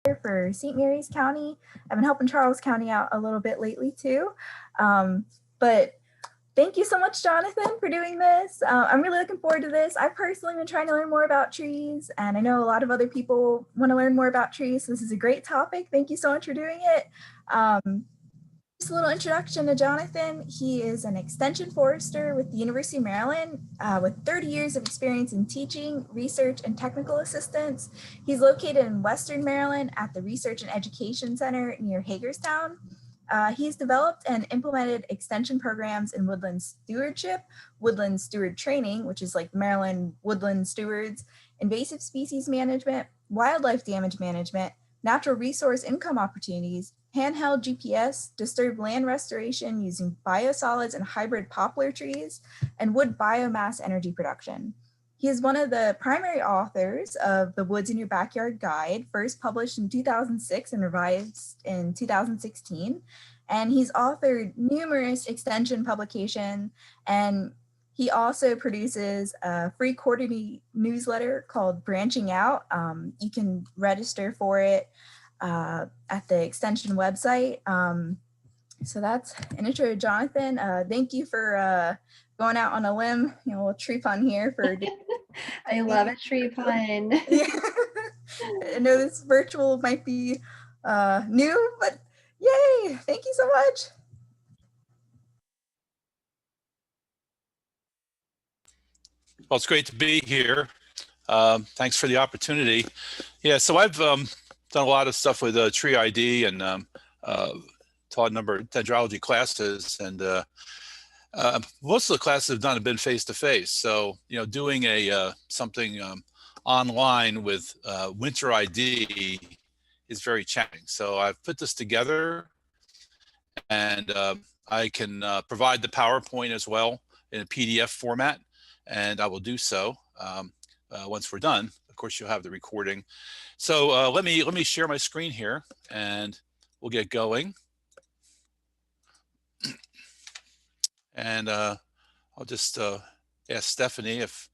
for St. Mary's County. I've been helping Charles County out a little bit lately too. But thank you so much, Jonathan, for doing this. I'm really looking forward to this. I've personally been trying to learn more about trees, and I know a lot of other people want to learn more about trees. So this is a great topic. Thank you so much for doing it. Just a little introduction to Jonathan. He is an extension forester with the University of Maryland with 30 years of experience in teaching, research, and technical assistance. He's located in Western Maryland at the Research and Education Center near Hagerstown. He's developed and implemented extension programs in woodland stewardship, woodland steward training, which is like Maryland woodland stewards, invasive species management, wildlife damage management, natural resource income opportunities, handheld GPS, disturbed land restoration using biosolids and hybrid poplar trees, and wood biomass energy production. He is one of the primary authors of the Woods in Your Backyard Guide, first published in 2006 and revised in 2016. And he's authored numerous extension publications, and he also produces a free quarterly newsletter called Branching Out. You can register for it at the extension website. So that's an intro to Jonathan. Thank you for going out on a limb, a little tree pun here for. I love a tree pun. Yeah. I know this virtual might be new, but yay, thank you so much. Well, it's great to be here. Thanks for the opportunity. Yeah, so I've done a lot of stuff with Tree ID and taught a number of dendrology classes, and most of the classes have been face-to-face. So, doing something online with winter ID is very challenging. So I've put this together, and I can provide the PowerPoint as well in a PDF format, and I will do so once we're done. Of course, you'll have the recording. So let me share my screen here, and we'll get going. And I'll just ask Stephanie if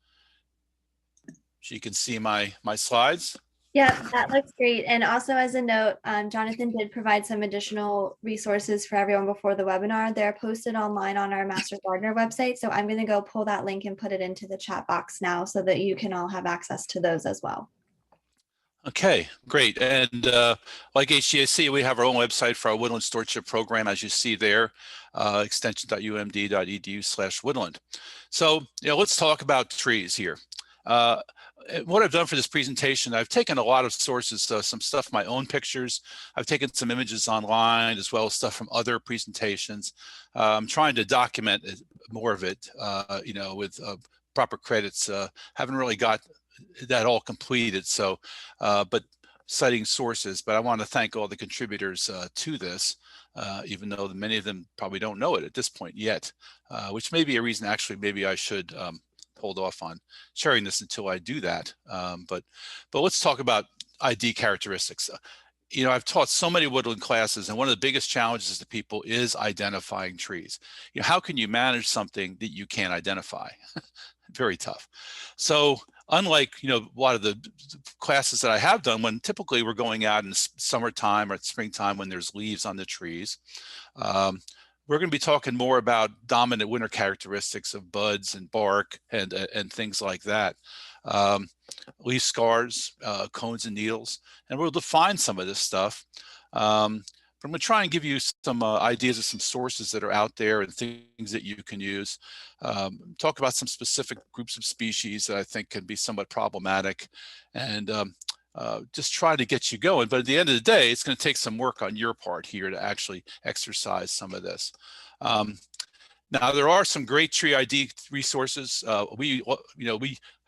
she can see my slides. Yeah, that looks great. And also as a note, Jonathan did provide some additional resources for everyone before the webinar. They're posted online on our Master Gardener website. So I'm going to go pull that link and put it into the chat box now so that you can all have access to those as well. Okay, great. And like HGAC, we have our own website for our woodland stewardship program, as you see there, extension.umd.edu/woodland. So, let's talk about trees here. What I've done for this presentation, I've taken a lot of sources, some stuff, my own pictures. I've taken some images online as well as stuff from other presentations. I'm trying to document more of it, with proper credits. Haven't really got that all completed, so but citing sources. But I want to thank all the contributors to this, even though many of them probably don't know it at this point yet, which may be a reason actually maybe I should hold off on sharing this until I do that. But let's talk about ID characteristics. I've taught so many woodland classes, and one of the biggest challenges to people is identifying trees. How can you manage something that you can't identify? Very tough. So unlike, a lot of the classes that I have done, when typically we're going out in summertime or springtime when there's leaves on the trees, we're going to be talking more about dominant winter characteristics of buds and bark and things like that. Leaf scars, cones and needles, and we'll define some of this stuff. But I'm going to try and give you some ideas of some sources that are out there and things that you can use. Talk about some specific groups of species that I think can be somewhat problematic, and just try to get you going. But at the end of the day, it's going to take some work on your part here to actually exercise some of this. Now, there are some great tree ID resources. We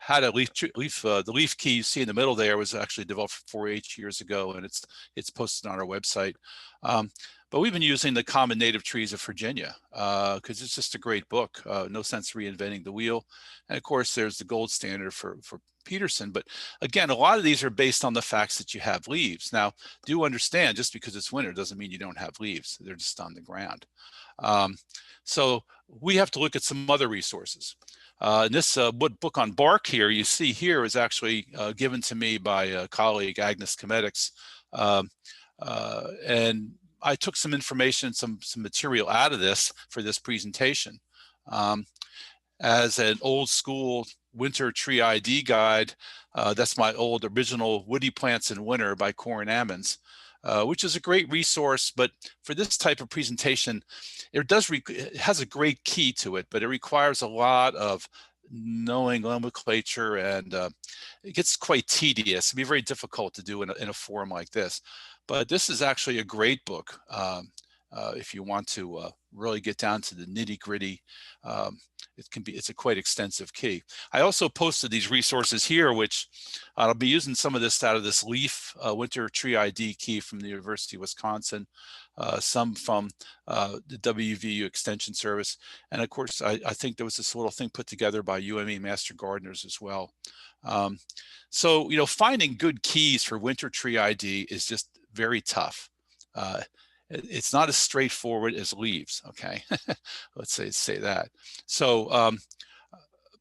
had a the leaf key you see in the middle there was actually developed 4-8 years ago, and it's posted on our website. But we've been using the Common Native Trees of Virginia because it's just a great book. No sense reinventing the wheel. And of course, there's the gold standard for Peterson. But again, a lot of these are based on the facts that you have leaves. Now, do understand, just because it's winter doesn't mean you don't have leaves. They're just on the ground. So we have to look at some other resources. This book on bark here, you see here, is actually given to me by a colleague, Agnes Kometics, And I took some information, some material out of this for this presentation. As an old school winter tree ID guide, that's my old original Woody Plants in Winter by Corin Ammons, which is a great resource. But for this type of presentation, it has a great key to it, but it requires a lot of knowing nomenclature, and it gets quite tedious. It'd be very difficult to do in a forum like this. But this is actually a great book if you want to really get down to the nitty-gritty. It's a quite extensive key. I also posted these resources here, which I'll be using some of this out of this LEAF Winter Tree ID key from the University of Wisconsin, some from the WVU Extension Service, and of course I think there was this little thing put together by UME Master Gardeners as well. So finding good keys for winter tree ID is just very tough. It's not as straightforward as leaves, okay? Let's say that. So,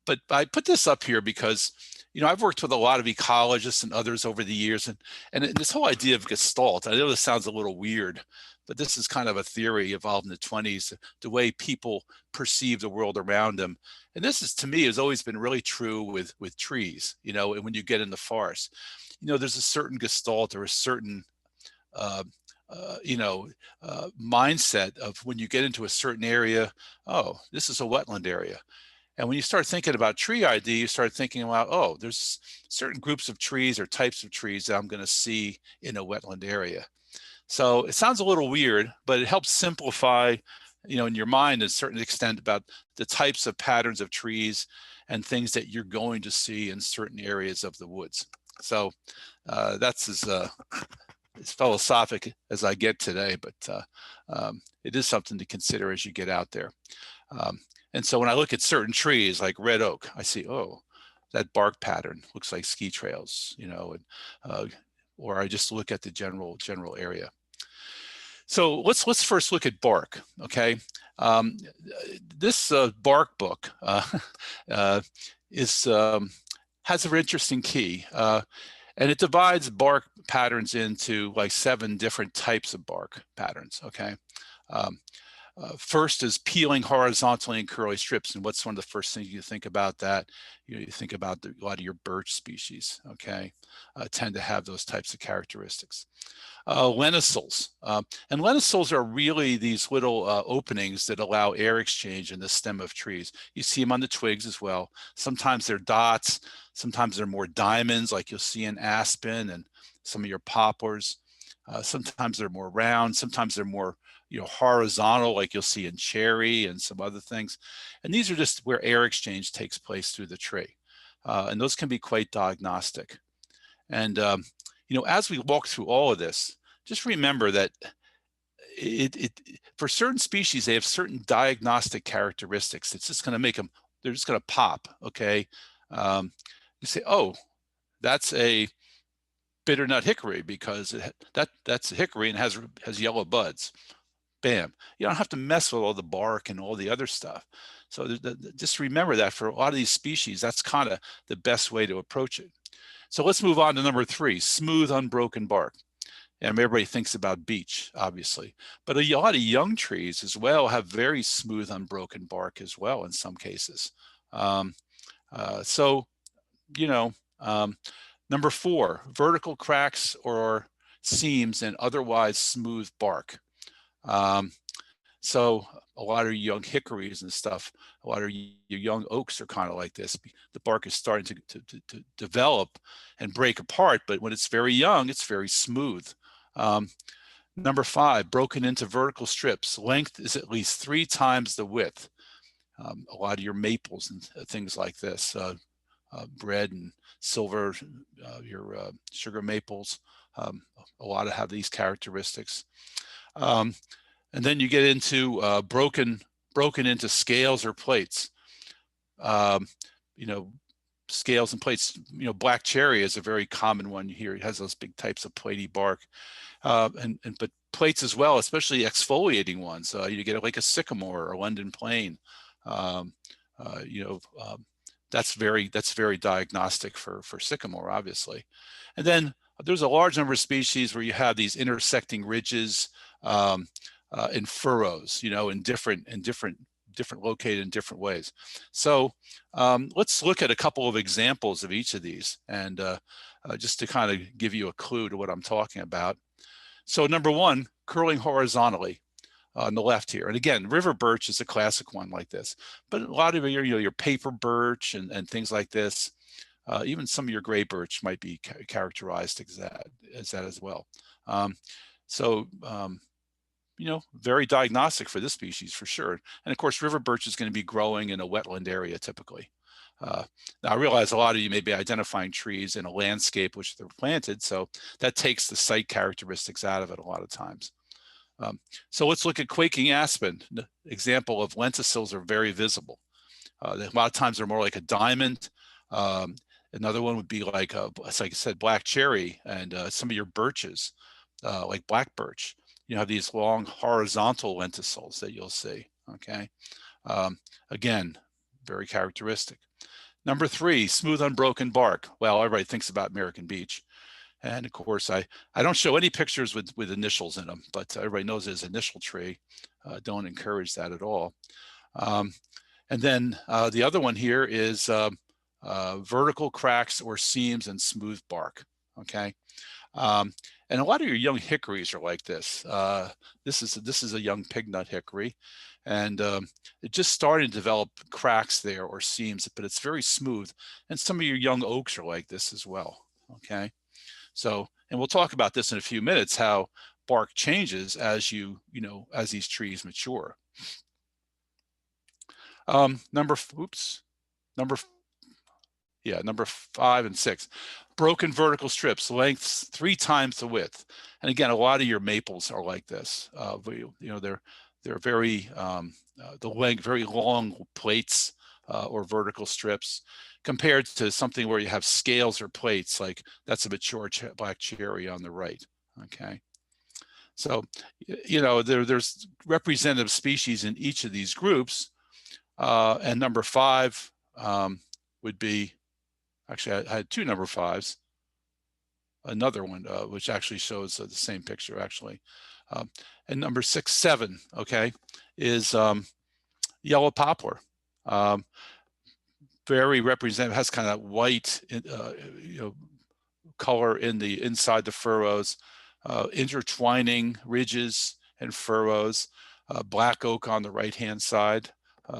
but I put this up here because, I've worked with a lot of ecologists and others over the years, and this whole idea of Gestalt, I know this sounds a little weird, but this is kind of a theory evolved in the 20s, the way people perceive the world around them. And this is, to me, has always been really true with trees, and when you get in the forest. There's a certain Gestalt or a certain mindset of when you get into a certain area, oh, this is a wetland area. And when you start thinking about tree ID, you start thinking about, oh, there's certain groups of trees or types of trees that I'm going to see in a wetland area. So it sounds a little weird, but it helps simplify, in your mind to a certain extent about the types of patterns of trees and things that you're going to see in certain areas of the woods. So that's as philosophic as I get today, but it is something to consider as you get out there. And so when I look at certain trees like red oak, I see, oh, that bark pattern looks like ski trails, or I just look at the general area. So let's first look at bark, okay? This bark book has an interesting key. And it divides bark patterns into like 7 different types of bark patterns, okay? First is peeling horizontally in curly strips. And what's one of the first things you think about that? You think about a lot of your birch species, okay? Tend to have those types of characteristics. Lenticels. And lenticels are really these little openings that allow air exchange in the stem of trees. You see them on the twigs as well. Sometimes they're dots, sometimes they're more diamonds like you'll see in aspen and some of your poplars. Sometimes they're more round, sometimes they're more horizontal like you'll see in cherry and some other things. And these are just where air exchange takes place through the tree. And those can be quite diagnostic. And as we walk through all of this, just remember that for certain species, they have certain diagnostic characteristics. It's just going to make them, they're just going to pop, okay? You say, oh, that's a bitternut hickory because that's a hickory and has yellow buds. Bam. You don't have to mess with all the bark and all the other stuff. So just remember that for a lot of these species, that's kind of the best way to approach it. So let's move on to number 3, smooth, unbroken bark. And everybody thinks about beech, obviously, but a lot of young trees as well have very smooth, unbroken bark as well in some cases. Number 4, vertical cracks or seams in otherwise smooth bark. So a lot of young hickories and stuff, a lot of your young oaks are kind of like this. The bark is starting to develop and break apart, but when it's very young, it's very smooth. Number 5, broken into vertical strips. Length is at least 3 times the width. A lot of your maples and things like this, red and silver, your sugar maples, a lot of have these characteristics. And then you get into broken into scales or plates. Scales and plates. Black cherry is a very common one here. It has those big types of platy bark, but plates as well, especially exfoliating ones. You get like a sycamore or London plane. That's very diagnostic for sycamore, obviously. And then there's a large number of species where you have these intersecting ridges in furrows, in different located in different ways. So let's look at a couple of examples of each of these, and just to kind of give you a clue to what I'm talking about. So number one, curling horizontally on the left here. And again, river birch is a classic one like this, but a lot of your paper birch and things like this, even some of your gray birch might be characterized as that as well. Very diagnostic for this species for sure. And of course, river birch is going to be growing in a wetland area typically. Now I realize a lot of you may be identifying trees in a landscape which they're planted, so that takes the site characteristics out of it a lot of times. So let's look at quaking aspen. The example of lenticels are very visible. A lot of times they're more like a diamond. Another one would be like I said, black cherry, and some of your birches, like black birch. You have these long horizontal lenticels that you'll see, okay? Again, very characteristic. Number three, smooth unbroken bark. Well, everybody thinks about American beech. And of course, I don't show any pictures with initials in them, but everybody knows it's an initial tree. Don't encourage that at all. And then the other one here is vertical cracks or seams and smooth bark, okay? And a lot of your young hickories are like this. This is a young pignut hickory, and it just started to develop cracks there or seams, but it's very smooth. And some of your young oaks are like this as well, okay? So, and we'll talk about this in a few minutes, how bark changes as as these trees mature. Number 5 and 6, broken vertical strips, lengths 3 times the width. And again, a lot of your maples are like this. They're very very long plates or vertical strips, compared to something where you have scales or plates, like that's a mature black cherry on the right. Okay, so there's representative species in each of these groups, and number 5 would be. Actually, I had 2 number 5s. Another one, which actually shows the same picture, actually. And number 6, 7, okay, is yellow poplar. Very representative, has kind of white, color inside the furrows, intertwining ridges and furrows. Black oak on the right-hand side,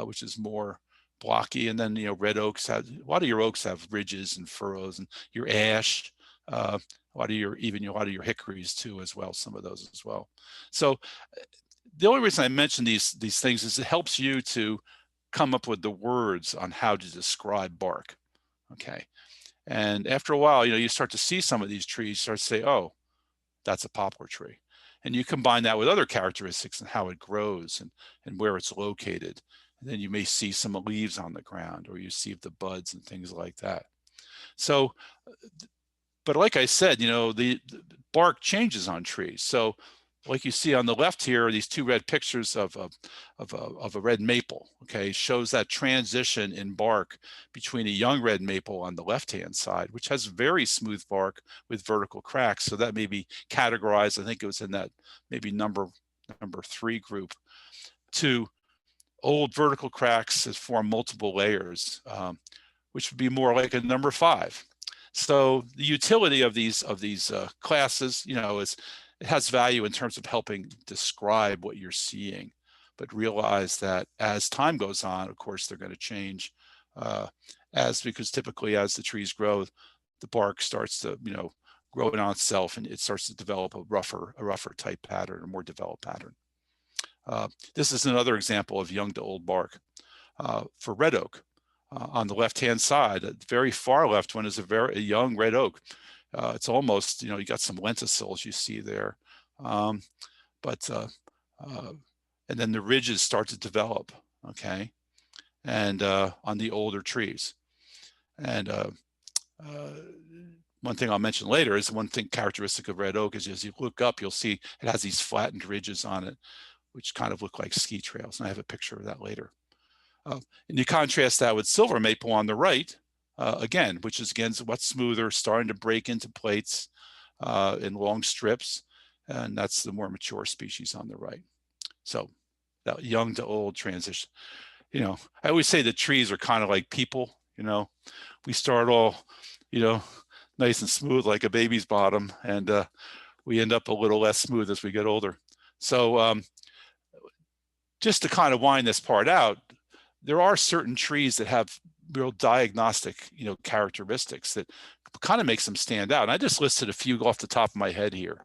which is more blocky, and then red oaks have, a lot of your oaks have ridges and furrows, and your ash, a lot of your hickories too as well, some of those as well. So the only reason I mention these things is it helps you to come up with the words on how to describe bark, okay? And after a while, you start to see some of these trees, start to say, oh, that's a poplar tree. And you combine that with other characteristics and how it grows and where it's located. And then you may see some leaves on the ground, or you see the buds and things like that. So, but like I said, the bark changes on trees. So like you see on the left here are these 2 red pictures of a red maple, okay? Shows that transition in bark between a young red maple on the left-hand side, which has very smooth bark with vertical cracks. So that may be categorized, I think it was in that maybe number 3 group, to old vertical cracks that form multiple layers, which would be more like a number 5. So the utility of these classes, it has value in terms of helping describe what you're seeing, but realize that as time goes on, of course, they're going to change, because typically as the trees grow, the bark starts to grow in on itself, and it starts to develop a rougher type pattern, a more developed pattern. This is another example of young to old bark for red oak. On the left-hand side, the very far left one is a young red oak. It's almost, you got some lenticels you see there, and then the ridges start to develop, okay, and on the older trees. And one thing I'll mention later is one thing characteristic of red oak is as you look up, you'll see it has these flattened ridges on it, which kind of look like ski trails. And I have a picture of that later. And you contrast that with silver maple on the right, again, which is what's smoother, starting to break into plates, in long strips, and that's the more mature species on the right. So that young to old transition. You know, I always say that trees are kind of like people. You know, we start all, you know, nice and smooth like a baby's bottom, and we end up a little less smooth as we get older. So just to kind of wind this part out, there are certain trees that have real diagnostic, you know, characteristics that kind of makes them stand out. And I just listed a few off the top of my head here.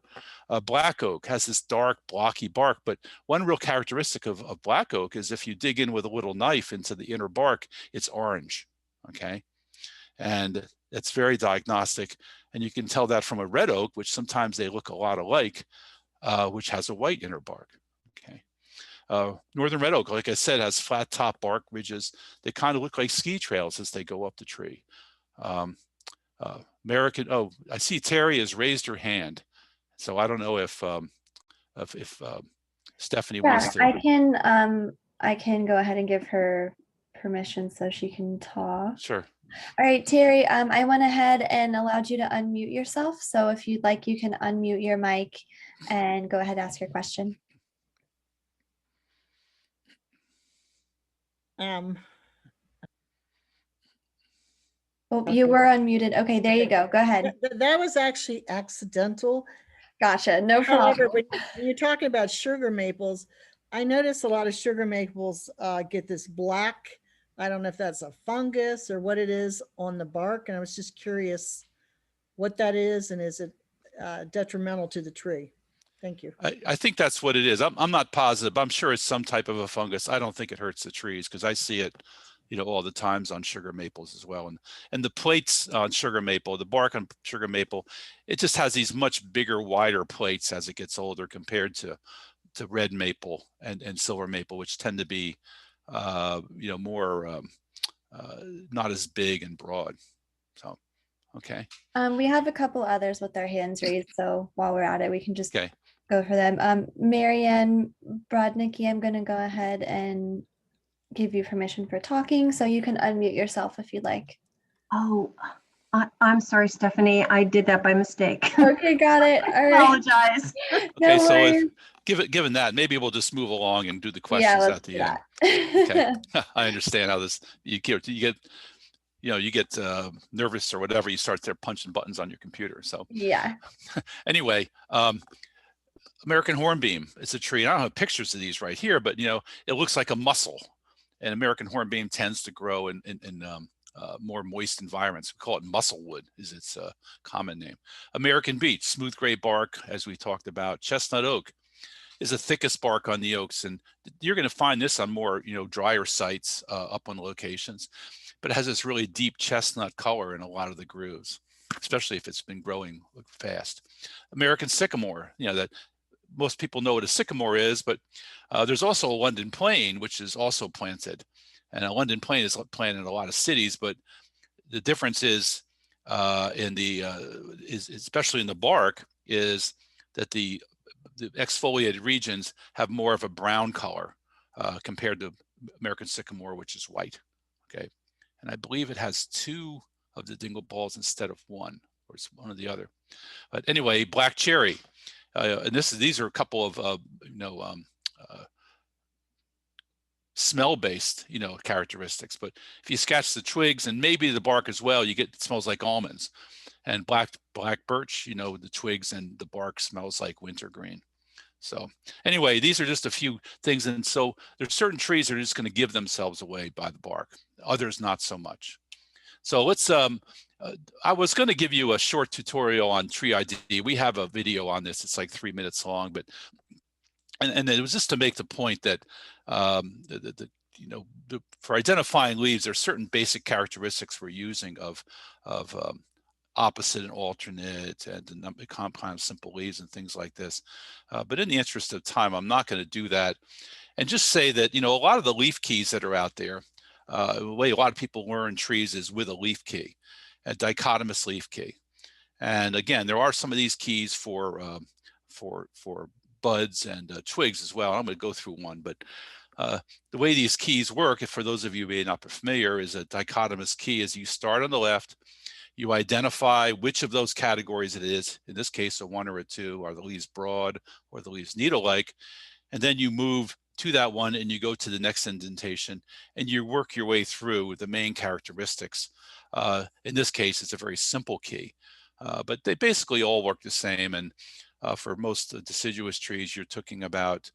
Black oak has this dark, blocky bark, but one real characteristic of black oak is if you dig in with a little knife into the inner bark, it's orange, okay? And it's very diagnostic. And you can tell that from a red oak, which sometimes they look a lot alike, which has a white inner bark, okay? Northern red oak, like I said, has flat top bark ridges. They kind of look like ski trails as they go up the tree. American, oh, I see Terry has raised her hand. So I don't know if Stephanie wants to. I can go ahead and give her permission so she can talk. Sure. All right, Terry, I went ahead and allowed you to unmute yourself. So if you'd like, you can unmute your mic and go ahead and ask your question. Oh, okay. You were unmuted. Okay, there you go. Go ahead. That was actually accidental. Gotcha. No However, problem. when you're talking about sugar maples, I notice a lot of sugar maples get this black, I don't know if that's a fungus or what it is on the bark. And I was just curious what that is, and is it detrimental to the tree? Thank you. I think that's what it is. I'm not positive. I'm sure it's some type of a fungus. I don't think it hurts the trees because I see it, you know, all the times on sugar maples as well. And the plates on sugar maple, the bark on sugar maple, it just has these much bigger, wider plates as it gets older compared to red maple and silver maple, which tend to be, you know, more not as big and broad. So, okay. We have a couple others with their hands raised. So while we're at it, we can just Okay. go for them. Marianne Brodnicki, I'm going to go ahead and give you permission for talking. So you can unmute yourself if you'd like. Oh, I'm sorry, Stephanie. I did that by mistake. Okay, got it. All right. Apologize. No Okay, so worries. given that, maybe we'll just move along and do the questions Let's at the do end. that. Okay. I understand how this, you get nervous or whatever, you start there punching buttons on your computer. So Yeah. anyway, American hornbeam, it's a tree. I don't have pictures of these right here, but you know, it looks like a mussel. And American hornbeam tends to grow in more moist environments. We call it musselwood is its common name. American beech, smooth gray bark, as we talked about. Chestnut oak is the thickest bark on the oaks, and you're going to find this on more, you know, drier sites up on locations. But it has this really deep chestnut color in a lot of the grooves, especially if it's been growing fast. American sycamore, you know, that most people know what a sycamore is, but there's also a London plane, which is also planted. And a London plane is planted in a lot of cities, but the difference is especially in the bark, is that the exfoliated regions have more of a brown color compared to American sycamore, which is white. Okay, and I believe it has 2 of the dingle balls instead of 1, or it's one or the other. But anyway, black cherry, and these are a couple of smell-based, you know, characteristics. But if you scratch the twigs and maybe the bark as well, you get, it smells like almonds. And black birch, you know, the twigs and the bark smells like wintergreen. So anyway, these are just a few things. And so there's certain trees that are just going to give themselves away by the bark, others not so much. So let's, I was going to give you a short tutorial on tree ID. We have a video on this. It's like 3 minutes long, but, and it was just to make the point that, for identifying leaves, there's certain basic characteristics we're using of opposite and alternate and the number compound simple leaves and things like this. But in the interest of time, I'm not going to do that. And just say that, you know, a lot of the leaf keys that are out there, the way a lot of people learn trees is with a leaf key, a dichotomous leaf key. And again, there are some of these keys for buds and twigs as well. I'm going to go through one, but the way these keys work, if for those of you who may not be familiar, is a dichotomous key is you start on the left, You identify which of those categories it is. In this case, a 1 or a 2. Are the leaves broad or the leaves needle-like? And then you move to that one and you go to the next indentation and you work your way through the main characteristics. In this case, it's a very simple key, but they basically all work the same. And for most deciduous trees, you're talking about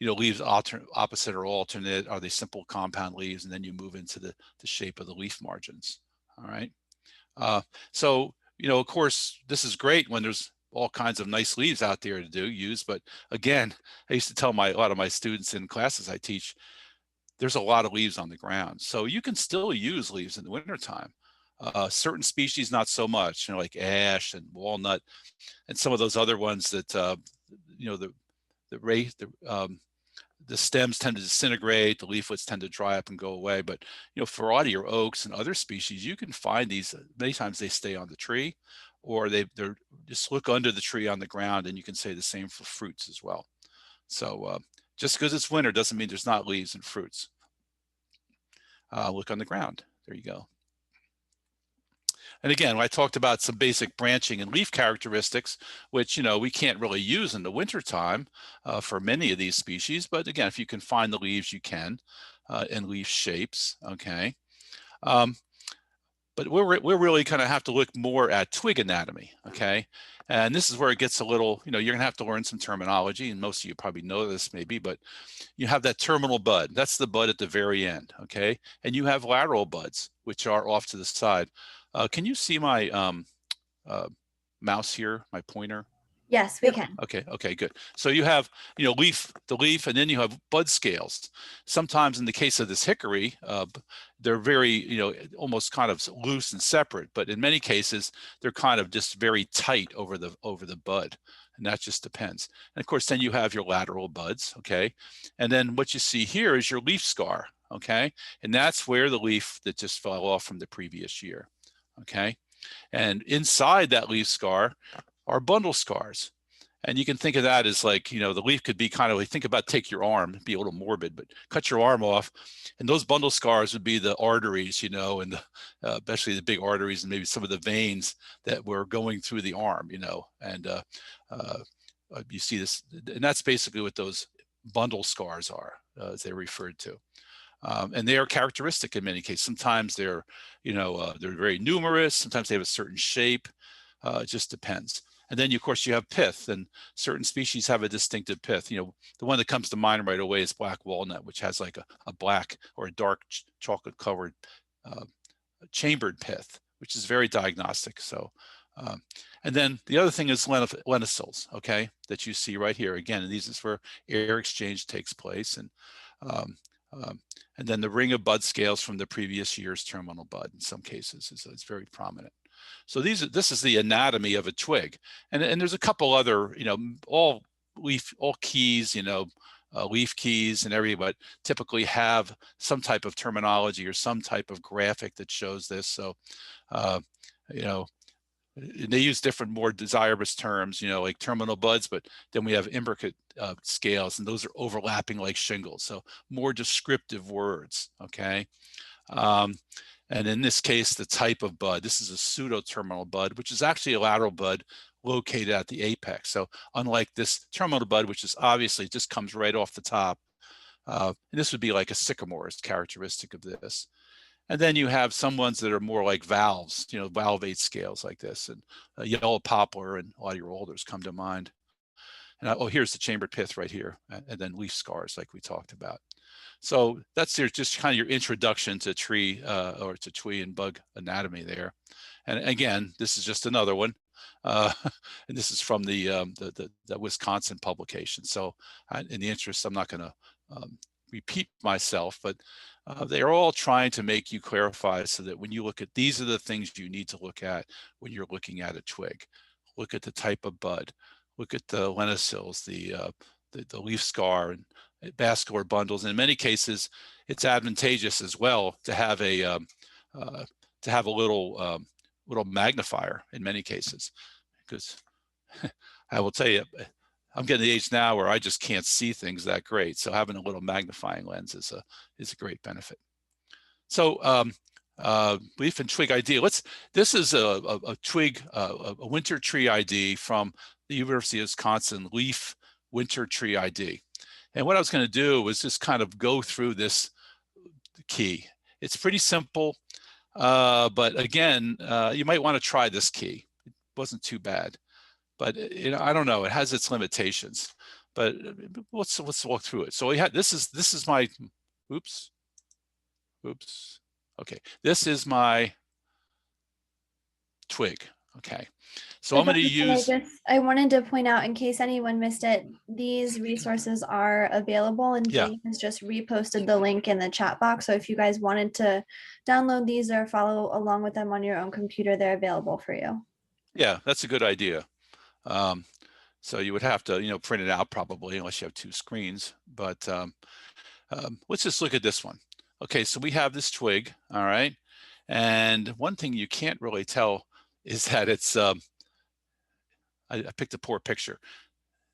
leaves opposite or alternate. Are they simple compound leaves? And then you move into the shape of the leaf margins. All right. So, of course, this is great when there's all kinds of nice leaves out there to use. But again, I used to tell a lot of my students in classes I teach, there's a lot of leaves on the ground. So you can still use leaves in the wintertime. Certain species, not so much, like ash and walnut and some of those other ones that, the stems tend to disintegrate, the leaflets tend to dry up and go away. But, for a lot of your oaks and other species, you can find these, many times they stay on the tree, or they're just look under the tree on the ground, and you can say the same for fruits as well. So just because it's winter doesn't mean there's not leaves and fruits. Look on the ground, there you go. And again, I talked about some basic branching and leaf characteristics, which, we can't really use in the wintertime for many of these species. But again, if you can find the leaves, you can, and leaf shapes, okay. But we're really kind of have to look more at twig anatomy, okay? And this is where it gets a little, you're gonna have to learn some terminology, and most of you probably know this maybe, but you have that terminal bud. That's the bud at the very end, okay? And you have lateral buds, which are off to the side. Can you see my mouse here, my pointer? Yes, we can. Okay, good. So you have, the leaf, and then you have bud scales. Sometimes in the case of this hickory, they're very, almost kind of loose and separate, but in many cases, they're kind of just very tight over the bud. And that just depends. And of course, then you have your lateral buds, okay? And then what you see here is your leaf scar, okay? And that's where the leaf that just fell off from the previous year, okay? And inside that leaf scar are bundle scars. And you can think of that as like, the leaf could be kind of like, think about, take your arm, be a little morbid, but cut your arm off. And those bundle scars would be the arteries, and especially the big arteries and maybe some of the veins that were going through the arm, and you see this, and that's basically what those bundle scars are, as they're referred to. And they are characteristic in many cases. Sometimes they're, they're very numerous. Sometimes they have a certain shape. It just depends. And then, of course, you have pith, and certain species have a distinctive pith. The one that comes to mind right away is black walnut, which has like a black or a dark chocolate colored chambered pith, which is very diagnostic. So, and then the other thing is lenticels, okay, that you see right here. Again, and these is where air exchange takes place. And then the ring of bud scales from the previous year's terminal bud in some cases is very prominent. So this is the anatomy of a twig, and there's a couple other, all keys, leaf keys and everything, but typically have some type of terminology or some type of graphic that shows this. So, they use different, more desirous terms, like terminal buds, but then we have imbricate scales, and those are overlapping like shingles. So more descriptive words, okay? And in this case, the type of bud, this is a pseudo-terminal bud, which is actually a lateral bud located at the apex. So unlike this terminal bud, which is obviously just comes right off the top, and this would be like a sycamore is characteristic of this. And then you have some ones that are more like valves, valvate scales like this, and yellow poplar and a lot of your alders come to mind. And here's the chambered pith right here, and then leaf scars like we talked about. So that's just kind of your introduction to tree or to twig and bug anatomy there. And again, this is just another one. And this is from the Wisconsin publication. So in the interest, I'm not going to repeat myself, but they're all trying to make you clarify so that when you look at, these are the things you need to look at when you're looking at a twig. Look at the type of bud, look at the lenticels, the leaf scar and vascular bundles. And in many cases, it's advantageous as well to have a little magnifier in many cases, because I will tell you, I'm getting the age now where I just can't see things that great. So having a little magnifying lens is a great benefit. So leaf and twig ID. This is a twig, a winter tree ID from the University of Wisconsin leaf winter tree ID. And what I was going to do was just kind of go through this key. It's pretty simple, but again, you might want to try this key. It wasn't too bad, but I don't know. It has its limitations. But let's walk through it. So we had this is my oops. Okay, this is my twig. Okay, so I'm going to use. I wanted to point out, in case anyone missed it, these resources are available, and Jane has just reposted the link in the chat box. So if you guys wanted to download these or follow along with them on your own computer, they're available for you. Yeah, that's a good idea. So you would have to, print it out probably, unless you have two screens. But let's just look at this one. Okay, so we have this twig, all right? And one thing you can't really tell is that it's, I picked a poor picture.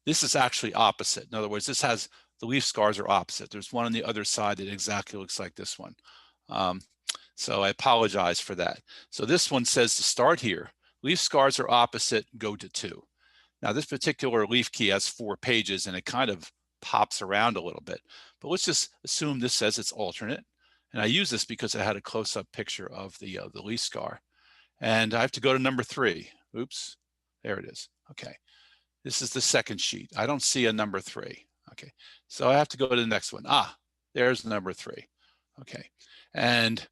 This is actually opposite. In other words, this has, the leaf scars are opposite. There's one on the other side that exactly looks like this one. So I apologize for that. So this one says to start here. Leaf scars are opposite, go to 2. Now this particular leaf key has 4 pages and it kind of pops around a little bit, but let's just assume this says it's alternate. And I use this because I had a close-up picture of the leaf scar. And I have to go to number 3. Oops, there it is. Okay, this is the second sheet. I don't see a number 3. Okay, so I have to go to the next one. Ah, there's number 3. Okay, and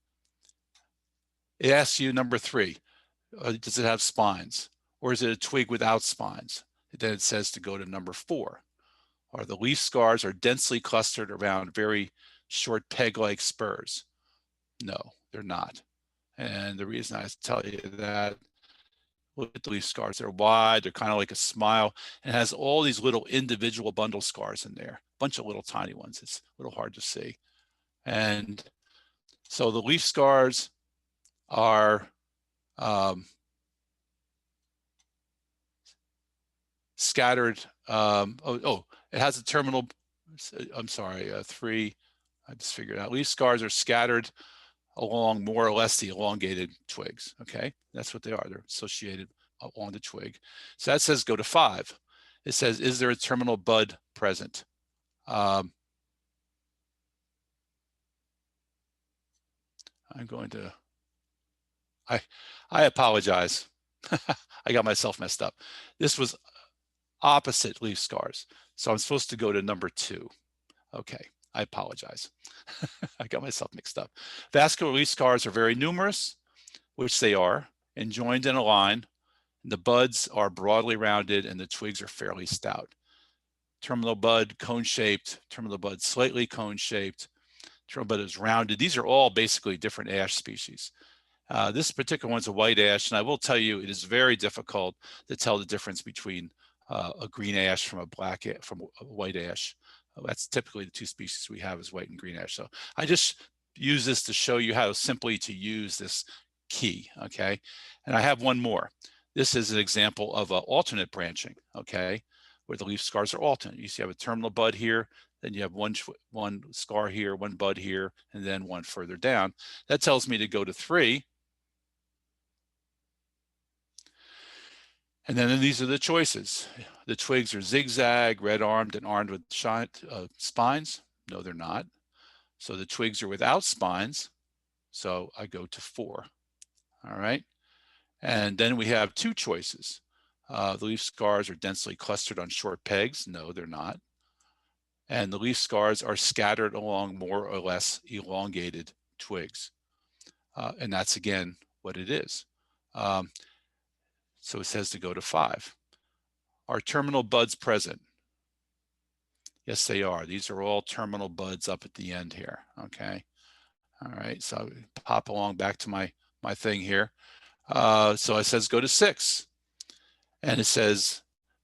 it asks you number 3, does it have spines? Or is it a twig without spines? Then it says to go to number 4. Or the leaf scars are densely clustered around very short peg-like spurs. No, they're not. And the reason I tell you that, look at the leaf scars. They're wide, they're kind of like a smile, and it has all these little individual bundle scars in there, a bunch of little tiny ones. It's a little hard to see. And so the leaf scars are scattered. It has a terminal. I'm sorry, 3. I just figured out. Leaf scars are scattered along more or less the elongated twigs. Okay, that's what they are. They're associated along the twig. So that says go to 5. It says, is there a terminal bud present? I'm going to. I apologize. I got myself messed up. This was opposite leaf scars. So I'm supposed to go to number 2. Okay, I apologize. I got myself mixed up. Vascular leaf scars are very numerous, which they are, and joined in a line. The buds are broadly rounded and the twigs are fairly stout. Terminal bud cone-shaped, terminal bud slightly cone-shaped, terminal bud is rounded. These are all basically different ash species. This particular one's a white ash, and I will tell you it is very difficult to tell the difference between a green ash from a white ash. That's typically the 2 species we have is white and green ash. So I just use this to show you how simply to use this key, okay? And I have one more. This is an example of an alternate branching, okay, where the leaf scars are alternate. You see I have a terminal bud here, then you have one scar here, one bud here, and then one further down. That tells me to go to 3. And then these are the choices. The twigs are zigzag, red-armed, and armed with spines. No, they're not. So the twigs are without spines. So I go to 4. All right. And then we have 2 choices. The leaf scars are densely clustered on short pegs. No, they're not. And the leaf scars are scattered along more or less elongated twigs. And that's, again, what it is. So it says to go to 5. Are terminal buds present? Yes, they are. These are all terminal buds up at the end here, okay? All right, so I pop along back to my thing here. So it says go to 6. And it says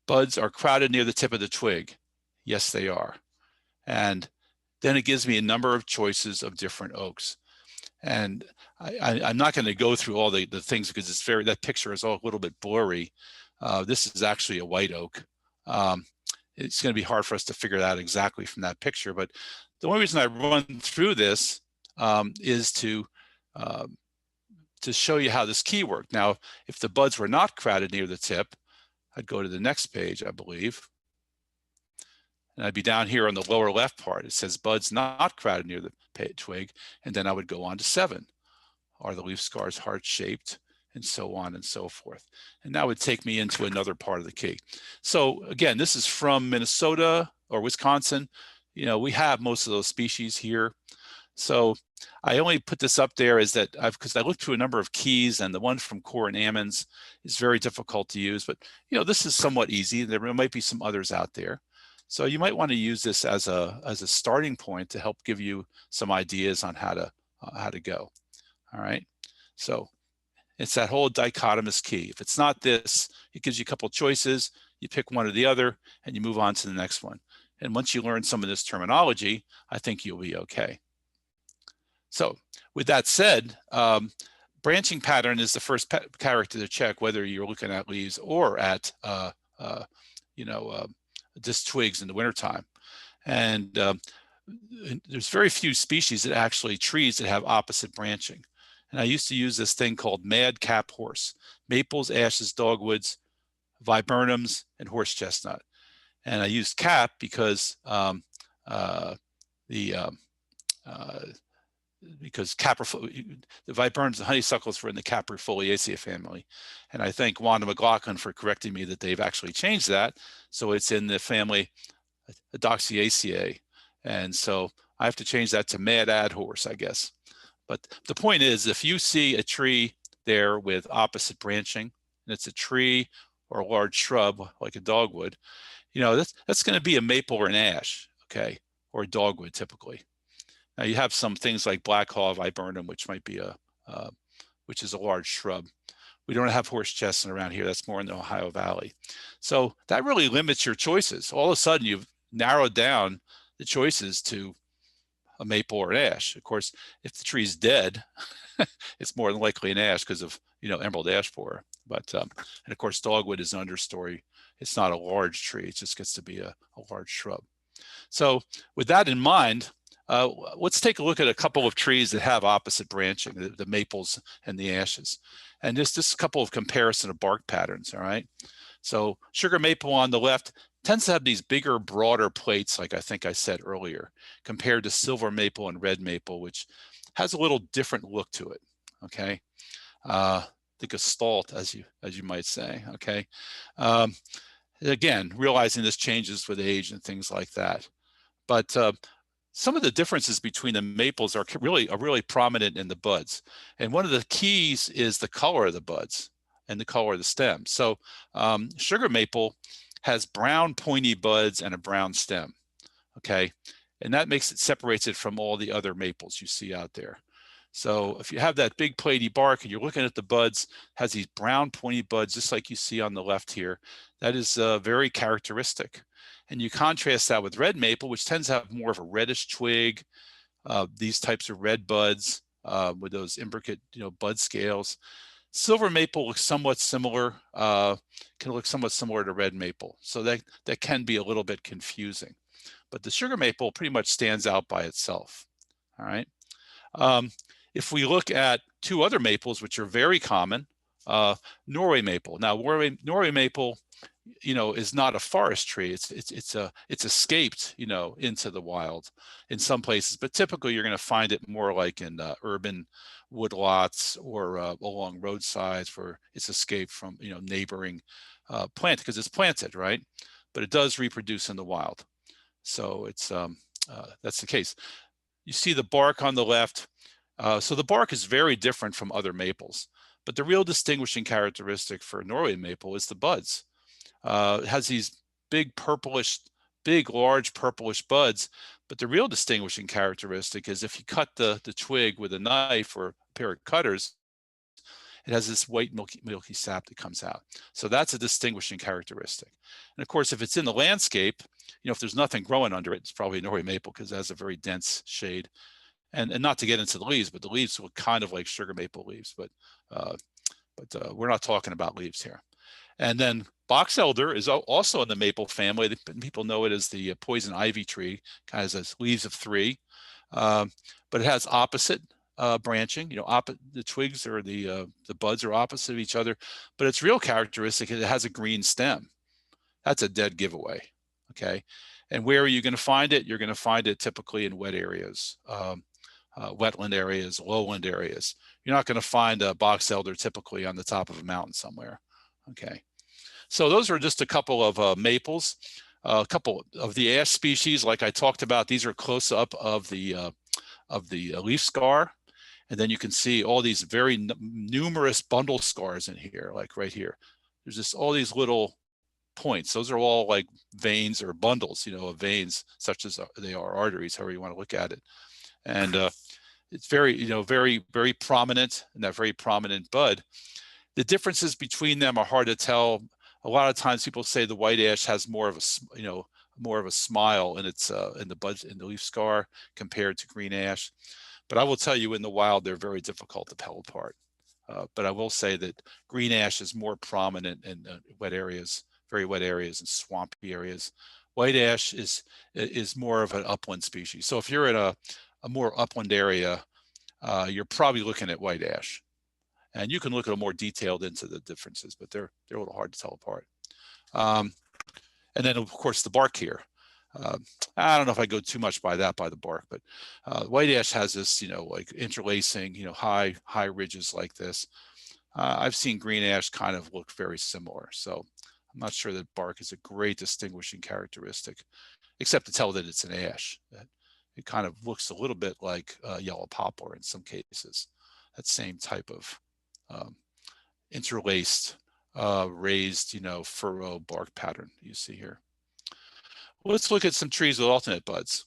buds are crowded near the tip of the twig. Yes, they are. And then it gives me a number of choices of different oaks. And I'm not going to go through all the things because it's that picture is all a little bit blurry. This is actually a white oak. It's going to be hard for us to figure that out exactly from that picture. But the only reason I run through this is to to show you how this key worked. Now, if the buds were not crowded near the tip, I'd go to the next page, I believe. And I'd be down here on the lower left part. It says buds not crowded near the twig. And then I would go on to 7. Are the leaf scars heart-shaped? And so on and so forth. And that would take me into another part of the key. So again, this is from Minnesota or Wisconsin. You know, we have most of those species here. So I only put this up there is that because I looked through a number of keys, and the one from Core and Ammons is very difficult to use, but you know, this is somewhat easy. There might be some others out there. So you might want to use this as a starting point to help give you some ideas on how to go. All right. So it's that whole dichotomous key. If it's not this, it gives you a couple of choices. You pick one or the other, and you move on to the next one. And once you learn some of this terminology, I think you'll be okay. So with that said, branching pattern is the first character to check whether you're looking at leaves or at just twigs in the wintertime. And there's very few species that actually trees that have opposite branching. And I used to use this thing called madcap horse: maples, ashes, dogwoods, viburnums, and horse chestnut. And I used cap because the viburnums and honeysuckles were in the Caprifoliaceae family. And I thank Wanda McLaughlin for correcting me that they've actually changed that. So it's in the family Adoxiaceae. And so I have to change that to mad ad horse, I guess. But the point is, if you see a tree there with opposite branching, and it's a tree or a large shrub like a dogwood, you know, that's going to be a maple or an ash, okay, or a dogwood typically. Now you have some things like black haw viburnum, which might be which is a large shrub. We don't have horse chestnut around here. That's more in the Ohio Valley. So that really limits your choices. All of a sudden, you've narrowed down the choices to a maple or an ash. Of course, if the tree's dead, it's more than likely an ash because of, you know, emerald ash borer. But and of course, dogwood is an understory. It's not a large tree. It just gets to be a large shrub. So with that in mind, let's take a look at a couple of trees that have opposite branching, the maples and the ashes. And just a couple of comparison of bark patterns, all right? So sugar maple on the left tends to have these bigger, broader plates, like I think I said earlier, compared to silver maple and red maple, which has a little different look to it, okay? The Gethstalt, as you might say, okay? Again, realizing this changes with age and things like that. But some of the differences between the maples are really prominent in the buds. And one of the keys is the color of the buds and the color of the stem. So sugar maple has brown pointy buds and a brown stem, okay? And that separates it from all the other maples you see out there. So if you have that big platy bark and you're looking at the buds, has these brown pointy buds, just like you see on the left here, that is very characteristic. And you contrast that with red maple, which tends to have more of a reddish twig, these types of red buds with those imbricate, bud scales. Silver maple looks somewhat similar, can look somewhat similar to red maple. So that can be a little bit confusing. But the sugar maple pretty much stands out by itself, all right? If we look at two other maples, which are very common, Norway maple. Now, Norway maple, is not a forest tree. It's escaped, into the wild in some places, but typically you're going to find it more like in urban woodlots or along roadsides where it's escaped from, neighboring plant because it's planted, right? But it does reproduce in the wild. So it's that's the case. You see the bark on the left. So the bark is very different from other maples, but the real distinguishing characteristic for Norway maple is the buds. It has these large purplish buds, but the real distinguishing characteristic is if you cut the twig with a knife or a pair of cutters, it has this white milky sap that comes out. So that's a distinguishing characteristic. And of course, if it's in the landscape, if there's nothing growing under it, it's probably Norway maple because it has a very dense shade. And not to get into the leaves, but the leaves look kind of like sugar maple leaves, but we're not talking about leaves here. And then box elder is also in the maple family. People know it as the poison ivy tree, kind of has leaves of 3, but it has opposite branching. You know, the twigs or the buds are opposite of each other, but its real characteristic is it has a green stem. That's a dead giveaway. Okay, and where are you going to find it? You're going to find it typically in wet areas, wetland areas, lowland areas. You're not going to find a box elder typically on the top of a mountain somewhere. Okay, so those are just a couple of maples. A couple of the ash species, like I talked about, these are close up of the leaf scar. And then you can see all these very numerous bundle scars in here, like right here. There's just all these little points. Those are all like veins or bundles, you know, of veins, such as they are arteries, however you want to look at it. And it's very, you know, very, very prominent in that very prominent bud. The differences between them are hard to tell. A lot of times people say the white ash has more of a, you know, more of a smile in its in the bud, in the leaf scar compared to green ash. But I will tell you, in the wild, they're very difficult to tell apart. But I will say that green ash is more prominent in wet areas, very wet areas and swampy areas. White ash is more of an upland species. So if you're in a more upland area, you're probably looking at white ash. And you can look a little more detailed into the differences, but they're a little hard to tell apart. And then, of course, the bark here. I don't know if I go too much by the bark, but white ash has this, you know, like interlacing, you know, high ridges like this. I've seen green ash kind of look very similar. So I'm not sure that bark is a great distinguishing characteristic, except to tell that it's an ash. It kind of looks a little bit like yellow poplar in some cases, that same type of interlaced, raised, you know, furrow bark pattern you see here. Let's look at some trees with alternate buds,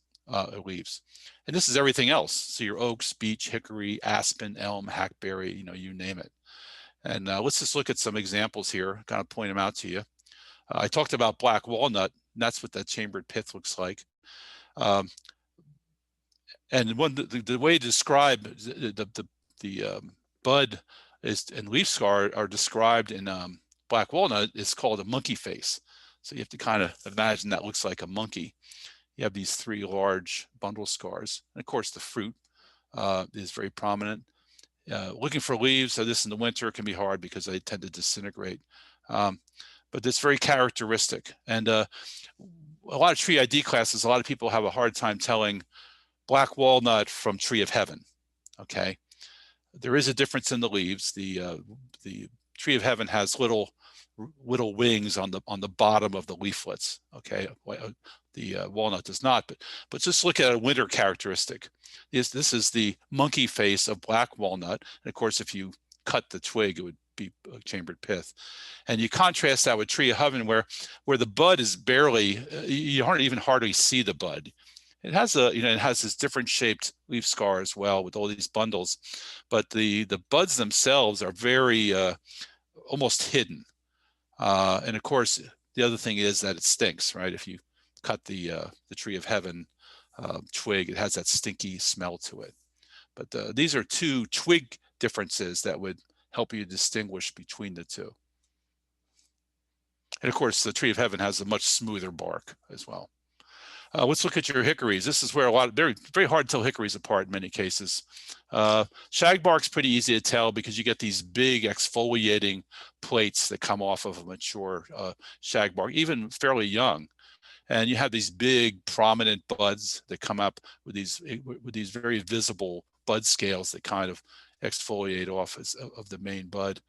leaves. And this is everything else. So your oaks, beech, hickory, aspen, elm, hackberry, you know, you name it. And let's just look at some examples here, kind of point them out to you. I talked about black walnut, and that's what that chambered pith looks like. And the way to describe the bud and leaf scar are described in black walnut is called a monkey face. So you have to kind of imagine that looks like a monkey. You have these three large bundle scars. And of course, the fruit is very prominent. Looking for leaves, so this in the winter can be hard because they tend to disintegrate. But it's very characteristic. And a lot of tree ID classes, a lot of people have a hard time telling black walnut from tree of heaven. Okay, there is a difference in the leaves. The tree of heaven has little wings on the bottom of the leaflets. Okay, the walnut does not. But just look at a winter characteristic. This is the monkey face of black walnut. And of course, if you cut the twig, it would be a chambered pith. And you contrast that with tree of heaven, where the bud is barely, you don't even hardly see the bud. It has it has this different shaped leaf scar as well with all these bundles, but the buds themselves are very almost hidden. And of course, the other thing is that it stinks, right? If you cut the tree of heaven twig, it has that stinky smell to it. But these are two twig differences that would help you distinguish between the two. And of course, the tree of heaven has a much smoother bark as well. Let's look at your hickories. This is where very, very hard to tell hickories apart in many cases. Shagbark's pretty easy to tell because you get these big exfoliating plates that come off of a mature shagbark, even fairly young. And you have these big prominent buds that come up with these very visible bud scales that kind of exfoliate off of the main bud.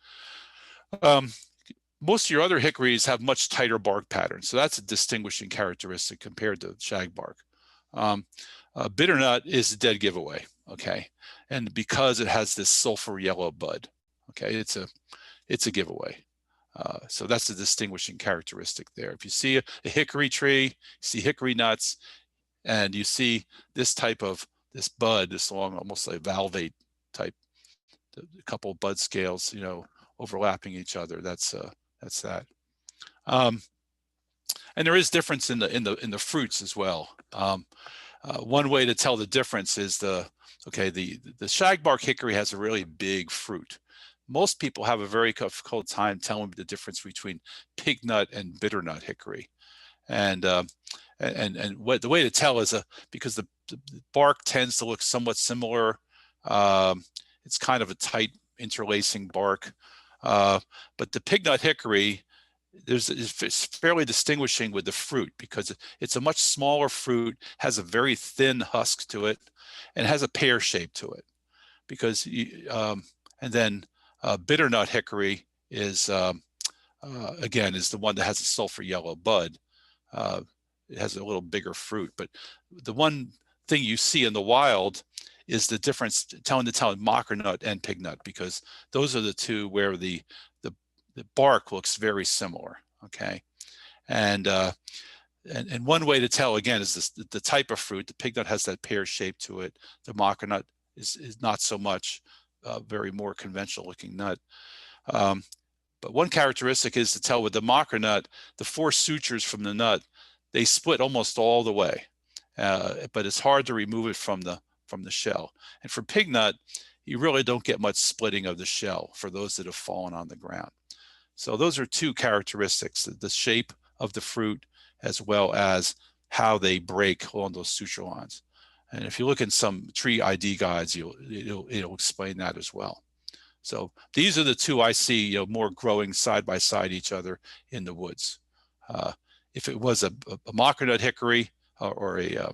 Most of your other hickories have much tighter bark patterns, so that's a distinguishing characteristic compared to shagbark. Bitternut is a dead giveaway, okay, and because it has this sulfur yellow bud, okay, it's a giveaway. So that's a distinguishing characteristic there. If you see a hickory tree, you see hickory nuts, and you see this type of bud, this long, almost like valvate type, a couple of bud scales, you know, overlapping each other. That's that. And there is difference in the fruits as well. One way to tell the difference is the shagbark hickory has a really big fruit. Most people have a very difficult time telling the difference between pignut and bitternut hickory. And the way to tell is because the bark tends to look somewhat similar It's kind of a tight interlacing bark. But the pignut hickory, it's fairly distinguishing with the fruit because it's a much smaller fruit, has a very thin husk to it, and has a pear shape to it. Because and then bitternut hickory is again is the one that has a sulfur yellow bud. It has a little bigger fruit, but the one thing you see in the wild is the difference, telling mockernut and pignut, because those are the two where the bark looks very similar. Okay, and one way to tell again is this, the type of fruit. The pignut has that pear shape to it. The mockernut is not so much, very more conventional looking nut. But one characteristic is to tell with the mockernut, the 4 sutures from the nut, they split almost all the way, but it's hard to remove it from the shell. And for pignut, you really don't get much splitting of the shell for those that have fallen on the ground. So those are 2 characteristics: the shape of the fruit as well as how they break along those suture lines. And if you look in some tree ID guides, it'll explain that as well. So these are the 2 I see, more growing side by side each other in the woods. If it was a mockernut hickory or a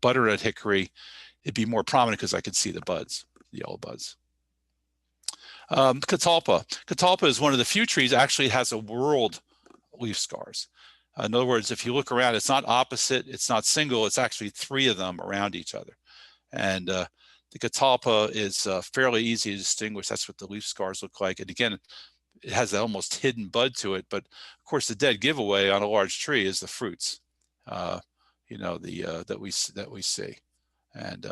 butternut hickory, it'd be more prominent because I could see the buds, the yellow buds. Catalpa is one of the few trees actually has a whorled leaf scars. In other words, if you look around, it's not opposite, it's not single, it's actually 3 of them around each other. And the catalpa is fairly easy to distinguish. That's what the leaf scars look like. And again, it has that almost hidden bud to it. But of course, the dead giveaway on a large tree is the fruits, that we see. And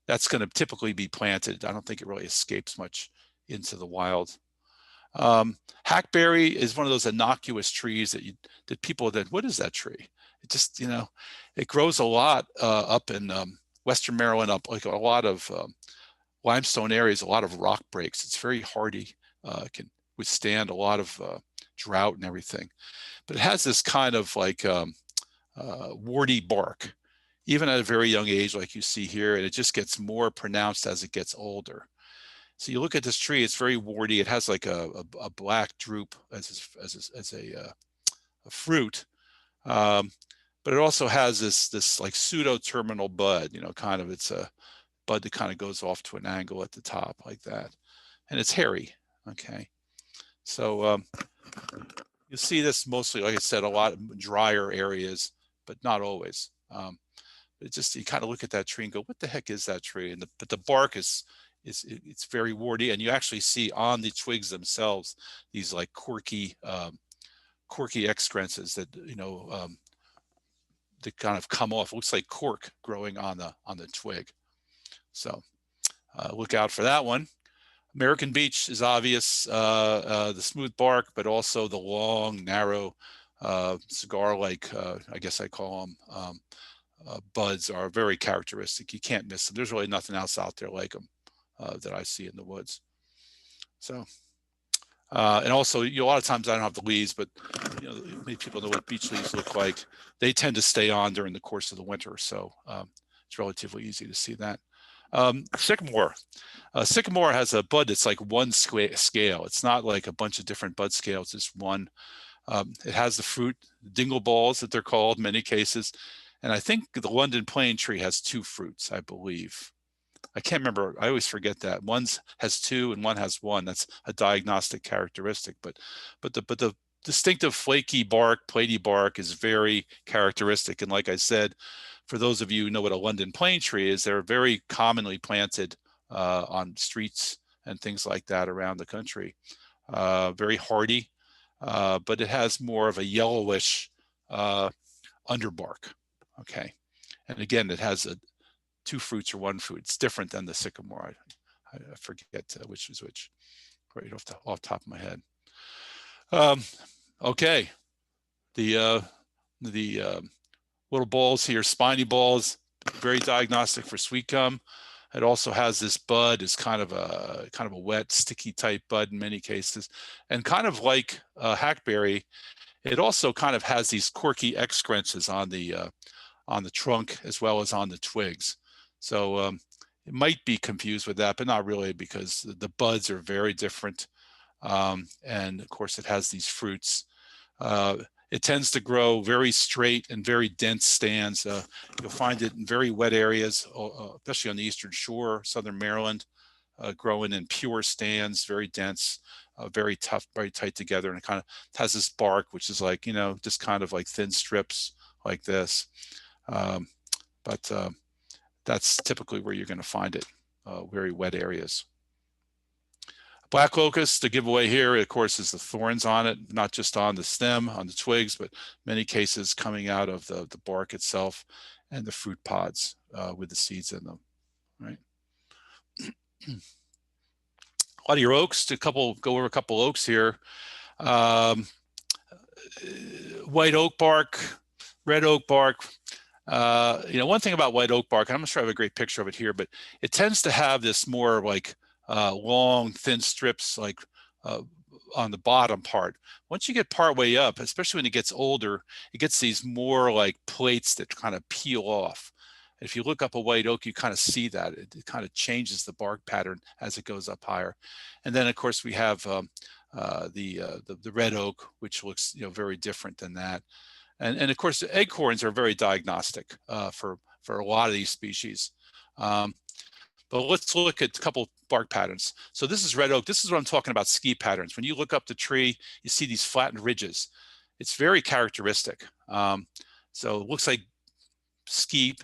that's going to typically be planted. I don't think it really escapes much into the wild. Hackberry is one of those innocuous trees that people what is that tree? It just, it grows a lot up in Western Maryland, up like a lot of limestone areas, a lot of rock breaks. It's very hardy, can withstand a lot of drought and everything. But it has this kind of like warty bark, even at a very young age, like you see here, and it just gets more pronounced as it gets older. So you look at this tree; it's very warty. It has like a black drupe as a fruit, but it also has this like pseudo terminal bud. Kind of it's a bud that kind of goes off to an angle at the top like that, and it's hairy. Okay, so you'll see this mostly, like I said, a lot of drier areas, but not always. It just, you kind of look at that tree and go, "What the heck is that tree?" And but the bark it's very warty, and you actually see on the twigs themselves these like quirky excrescences that that kind of come off. It looks like cork growing on the twig. So look out for that one. American beech is obvious, the smooth bark, but also the long, narrow, cigar-like, I guess I call them, buds are very characteristic. You can't miss them. There's really nothing else out there like them that I see in the woods. So, and also, a lot of times I don't have the leaves, but many people know what beech leaves look like. They tend to stay on during the course of the winter, so it's relatively easy to see that. Sycamore. Sycamore has a bud that's like one scale. It's not like a bunch of different bud scales, it's one. It has the fruit, dingle balls that they're called in many cases. And I think the London plane tree has 2 fruits, I believe. I can't remember. I always forget that. One has 2 and one has 1. That's a diagnostic characteristic. But the distinctive flaky bark, platy bark is very characteristic. And like I said, for those of you who know what a London plane tree is, they're very commonly planted on streets and things like that around the country. Very hardy, but it has more of a yellowish underbark. Okay, and again, it has 2 fruits or 1 fruit. It's different than the sycamore. I forget which is which, right off the top of my head. Okay, the little balls here, spiny balls, very diagnostic for sweetgum. It also has this bud. It's kind of a wet, sticky type bud in many cases, and kind of like hackberry, it also kind of has these quirky excrescences on the trunk as well as on the twigs. So it might be confused with that, but not really, because the buds are very different. And of course it has these fruits. It tends to grow very straight and very dense stands. You'll find it in very wet areas, especially on the Eastern Shore, Southern Maryland, growing in pure stands, very dense, very tough, very tight together. And it kind of has this bark, which is like, you know, just kind of like thin strips like this. But that's typically where you're going to find it, very wet areas. Black locust, the giveaway here, of course, is the thorns on it, not just on the stem, on the twigs, but many cases coming out of the bark itself and the fruit pods with the seeds in them, right? A lot of your oaks, go over a couple oaks here. White oak bark, red oak bark. You know, one thing about white oak bark, and I'm not sure I have a great picture of it here, but it tends to have this more like long, thin strips like on the bottom part. Once you get part way up, especially when it gets older, it gets these more like plates that kind of peel off. If you look up a white oak, you kind of see that. It kind of changes the bark pattern as it goes up higher. And then, of course, we have the red oak, which looks, you know, very different than that. And of course, the acorns are very diagnostic for a lot of these species. But let's look at a couple bark patterns. So this is red oak. This is what I'm talking about, ski patterns. When you look up the tree, you see these flattened ridges. It's very characteristic. So it looks like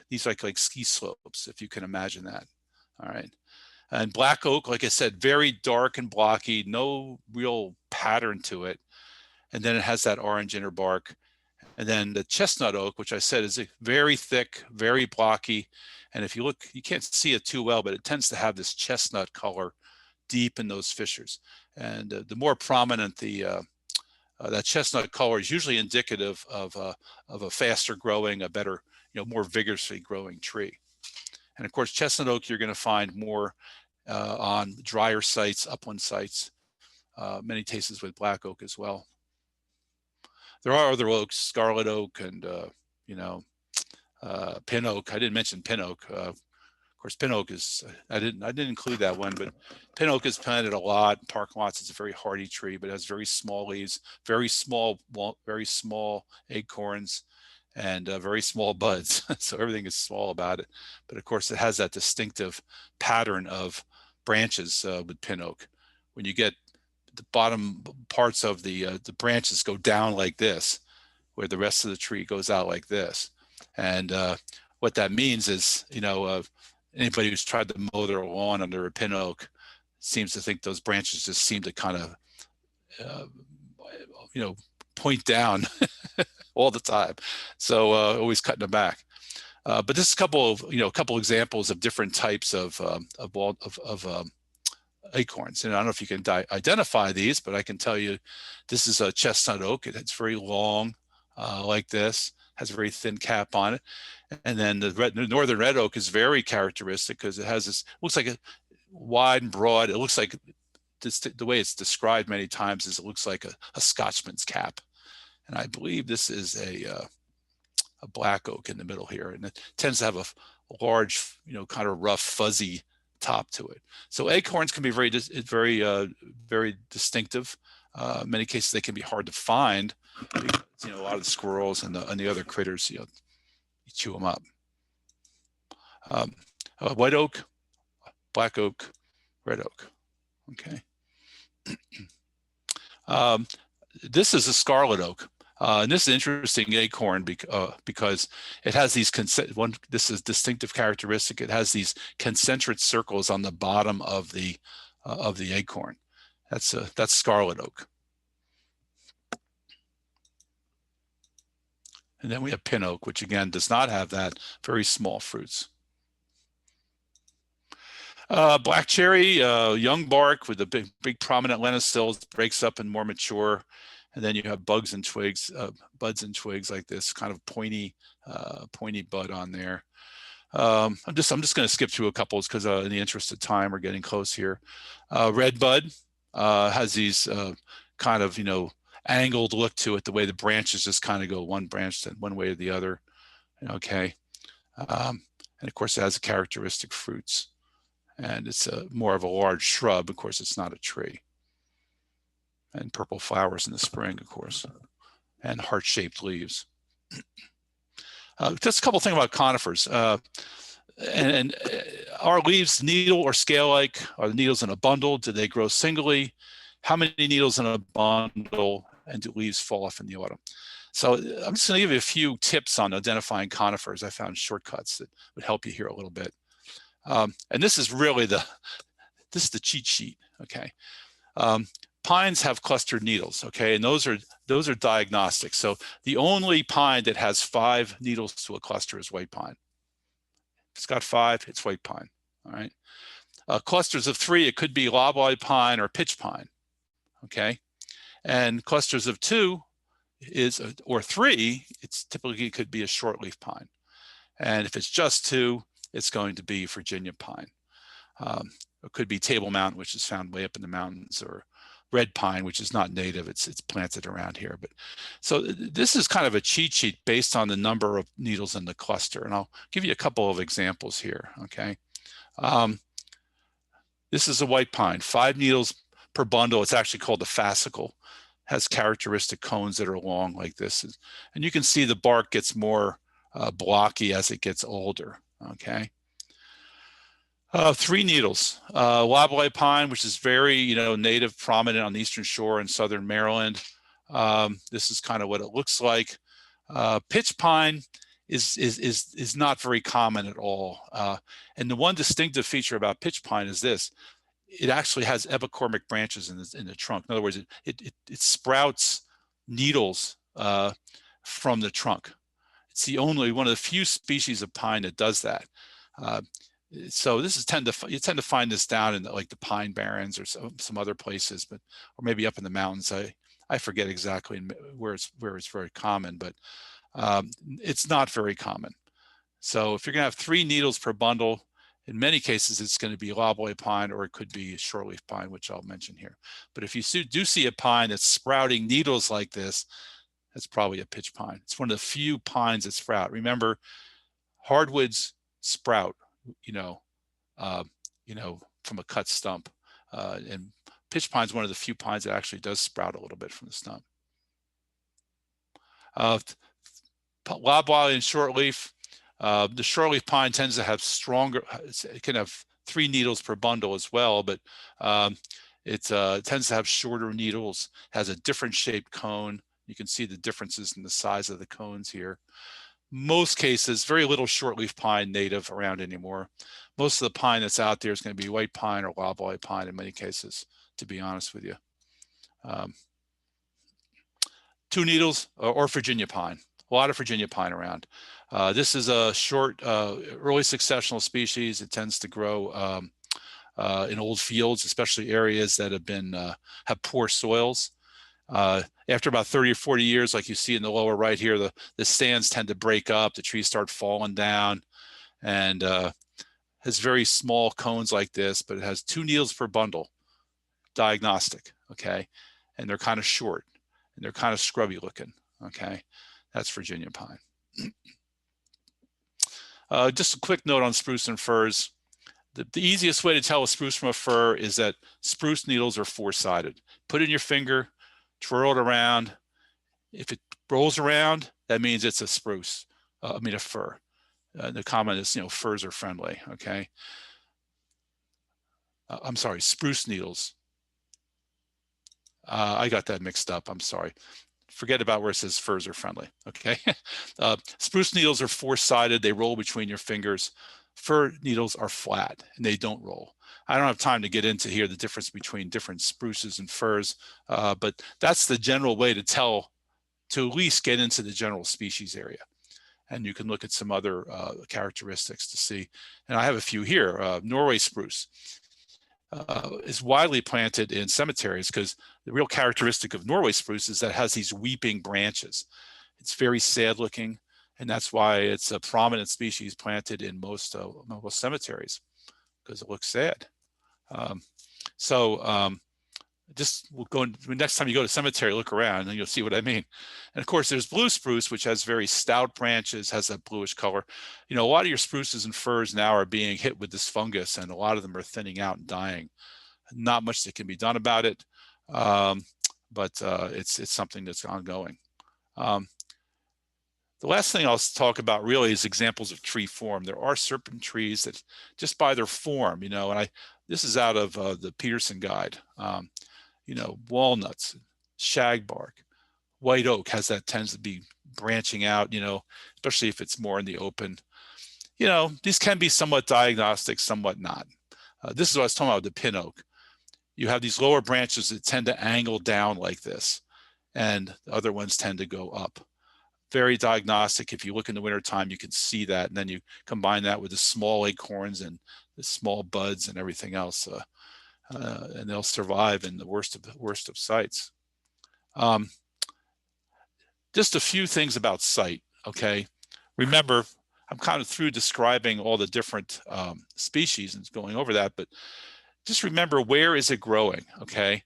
these like ski slopes, if you can imagine that. All right. And black oak, like I said, very dark and blocky, no real pattern to it. And then it has that orange inner bark. And then the chestnut oak, which I said is very thick, very blocky. And if you look, you can't see it too well, but it tends to have this chestnut color deep in those fissures. And the more prominent that chestnut color is usually indicative of a faster growing, a better, you know, more vigorously growing tree. And of course, chestnut oak, you're going to find more on drier sites, upland sites, many cases with black oak as well. There are other oaks, scarlet oak and, you know, pin oak. I didn't mention pin oak. Of course, pin oak is, I didn't include that one, but pin oak is planted a lot in parking lots. It's a very hardy tree, but it has very small leaves, very small acorns, and very small buds. So everything is small about it. But of course, it has that distinctive pattern of branches with pin oak. When you get the bottom parts of the branches go down like this, where the rest of the tree goes out like this. And what that means is, you know, anybody who's tried to mow their lawn under a pin oak seems to think those branches just seem to kind of, you know, point down all the time. So always cutting them back. But this is a couple examples of different types of acorns. And I don't know if you can identify these, but I can tell you this is a chestnut oak. It's very long like this, has a very thin cap on it. And then the northern red oak is very characteristic because it has this, looks like a wide and broad. It looks like the way it's described many times is it looks like a Scotchman's cap. And I believe this is a black oak in the middle here. And it tends to have a large, you know, kind of rough, fuzzy top to it. So acorns can be very distinctive. In many cases, they can be hard to find because, you know, a lot of the squirrels and the other critters, you know, you chew them up. White oak, black oak, red oak. Okay. This is a scarlet oak. And this is an interesting acorn because it has these this is distinctive characteristic. It has these concentric circles on the bottom of the acorn. That's scarlet oak. And then we have pin oak, which again does not have that, very small fruits. Black cherry, young bark with a big prominent lenticels, breaks up and more mature. And then you have buds and twigs like this, kind of pointy bud on there. I'm just going to skip through a couple because in the interest of time, we're getting close here. Red bud has these kind of, you know, angled look to it, the way the branches just kind of go one branch then one way or the other. Okay. And of course, it has characteristic fruits. And it's more of a large shrub. Of course, it's not a tree. And purple flowers in the spring, of course, and heart-shaped leaves. Just a couple things about conifers. Are leaves needle or scale-like? Are the needles in a bundle? Do they grow singly? How many needles in a bundle? And do leaves fall off in the autumn? So I'm just going to give you a few tips on identifying conifers. I found shortcuts that would help you here a little bit. And this is really the cheat sheet. Okay. Pines have clustered needles, okay, and those are diagnostic. So the only pine that has 5 needles to a cluster is white pine. If it's got 5, it's white pine. All right. Clusters of 3, it could be loblolly pine or pitch pine. Okay, and clusters of 2 or 3, it's typically could be a shortleaf pine. And if it's just 2, it's going to be Virginia pine. It could be Table Mountain, which is found way up in the mountains, or red pine, which is not native, it's planted around here. But so this is kind of a cheat sheet based on the number of needles in the cluster. And I'll give you a couple of examples here, okay? This is a white pine, 5 needles per bundle. It's actually called the fascicle. Has characteristic cones that are long like this. And you can see the bark gets more blocky as it gets older, okay? 3 needles, loblolly pine, which is very, native, prominent on the Eastern Shore in Southern Maryland. This is kind of what it looks like. Pitch pine is not very common at all. And the one distinctive feature about pitch pine is this: it actually has epicormic branches in the trunk. In other words, it sprouts needles from the trunk. It's one of the few species of pine that does that. So this is you tend to find this down in like the Pine Barrens or some other places, or maybe up in the mountains. I forget exactly where it's very common, but it's not very common. So if you're going to have 3 needles per bundle, in many cases it's going to be loblolly pine, or it could be shortleaf pine, which I'll mention here. But if you do see a pine that's sprouting needles like this, that's probably a pitch pine. It's one of the few pines that sprout. Remember, hardwoods sprout, from a cut stump, and pitch pine is one of the few pines that actually does sprout a little bit from the stump. Loblolly and shortleaf. The shortleaf pine tends to have it can have 3 needles per bundle as well, but it tends to have shorter needles, has a different shaped cone. You can see the differences in the size of the cones here. Most cases, very little shortleaf pine native around anymore. Most of the pine that's out there is going to be white pine or loblolly pine in many cases, to be honest with you. 2 needles or Virginia pine. A lot of Virginia pine around. This is a short, early successional species. It tends to grow in old fields, especially areas that have poor soils. After about 30 or 40 years, like you see in the lower right here, the stands tend to break up, the trees start falling down, and has very small cones like this, but it has 2 needles per bundle, diagnostic, okay? And they're kind of short, and they're kind of scrubby looking, okay? That's Virginia pine. Just a quick note on spruce and firs. The easiest way to tell a spruce from a fir is that spruce needles are 4-sided. Put in your finger, twirl it around. If it rolls around, that means it's a spruce, a fir. The comment is, firs are friendly, okay? I'm sorry, spruce needles. I got that mixed up, I'm sorry. Forget about where it says firs are friendly, okay? Spruce needles are 4-sided, they roll between your fingers. Fir needles are flat and they don't roll. I don't have time to get into here the difference between different spruces and firs, but that's the general way to tell, to at least get into the general species area. And you can look at some other characteristics to see. And I have a few here. Norway spruce is widely planted in cemeteries because the real characteristic of Norway spruce is that it has these weeping branches. It's very sad looking, and that's why it's a prominent species planted in most cemeteries, because it looks sad. just we'll go next time you go to cemetery, look around and you'll see what I mean. And of course, there's blue spruce, which has very stout branches, has that bluish color. You know, a lot of your spruces and firs now are being hit with this fungus, and a lot of them are thinning out and dying. Not much that can be done about it, but it's something that's ongoing. The last thing I'll talk about really is examples of tree form. There are certain trees that just by their form, you know, and this is out of the Peterson guide. You know, walnuts, shagbark, white oak tends to be branching out, you know, especially if it's more in the open. You know, these can be somewhat diagnostic, somewhat not. This is what I was talking about with the pin oak. You have these lower branches that tend to angle down like this, and the other ones tend to go up. Very diagnostic. If you look in the wintertime, you can see that, and then you combine that with the small acorns and the small buds and everything else. And they'll survive in the worst of sites. Just a few things about site, okay? Remember, I'm kind of through describing all the different species and going over that, but just remember, where is it growing, okay?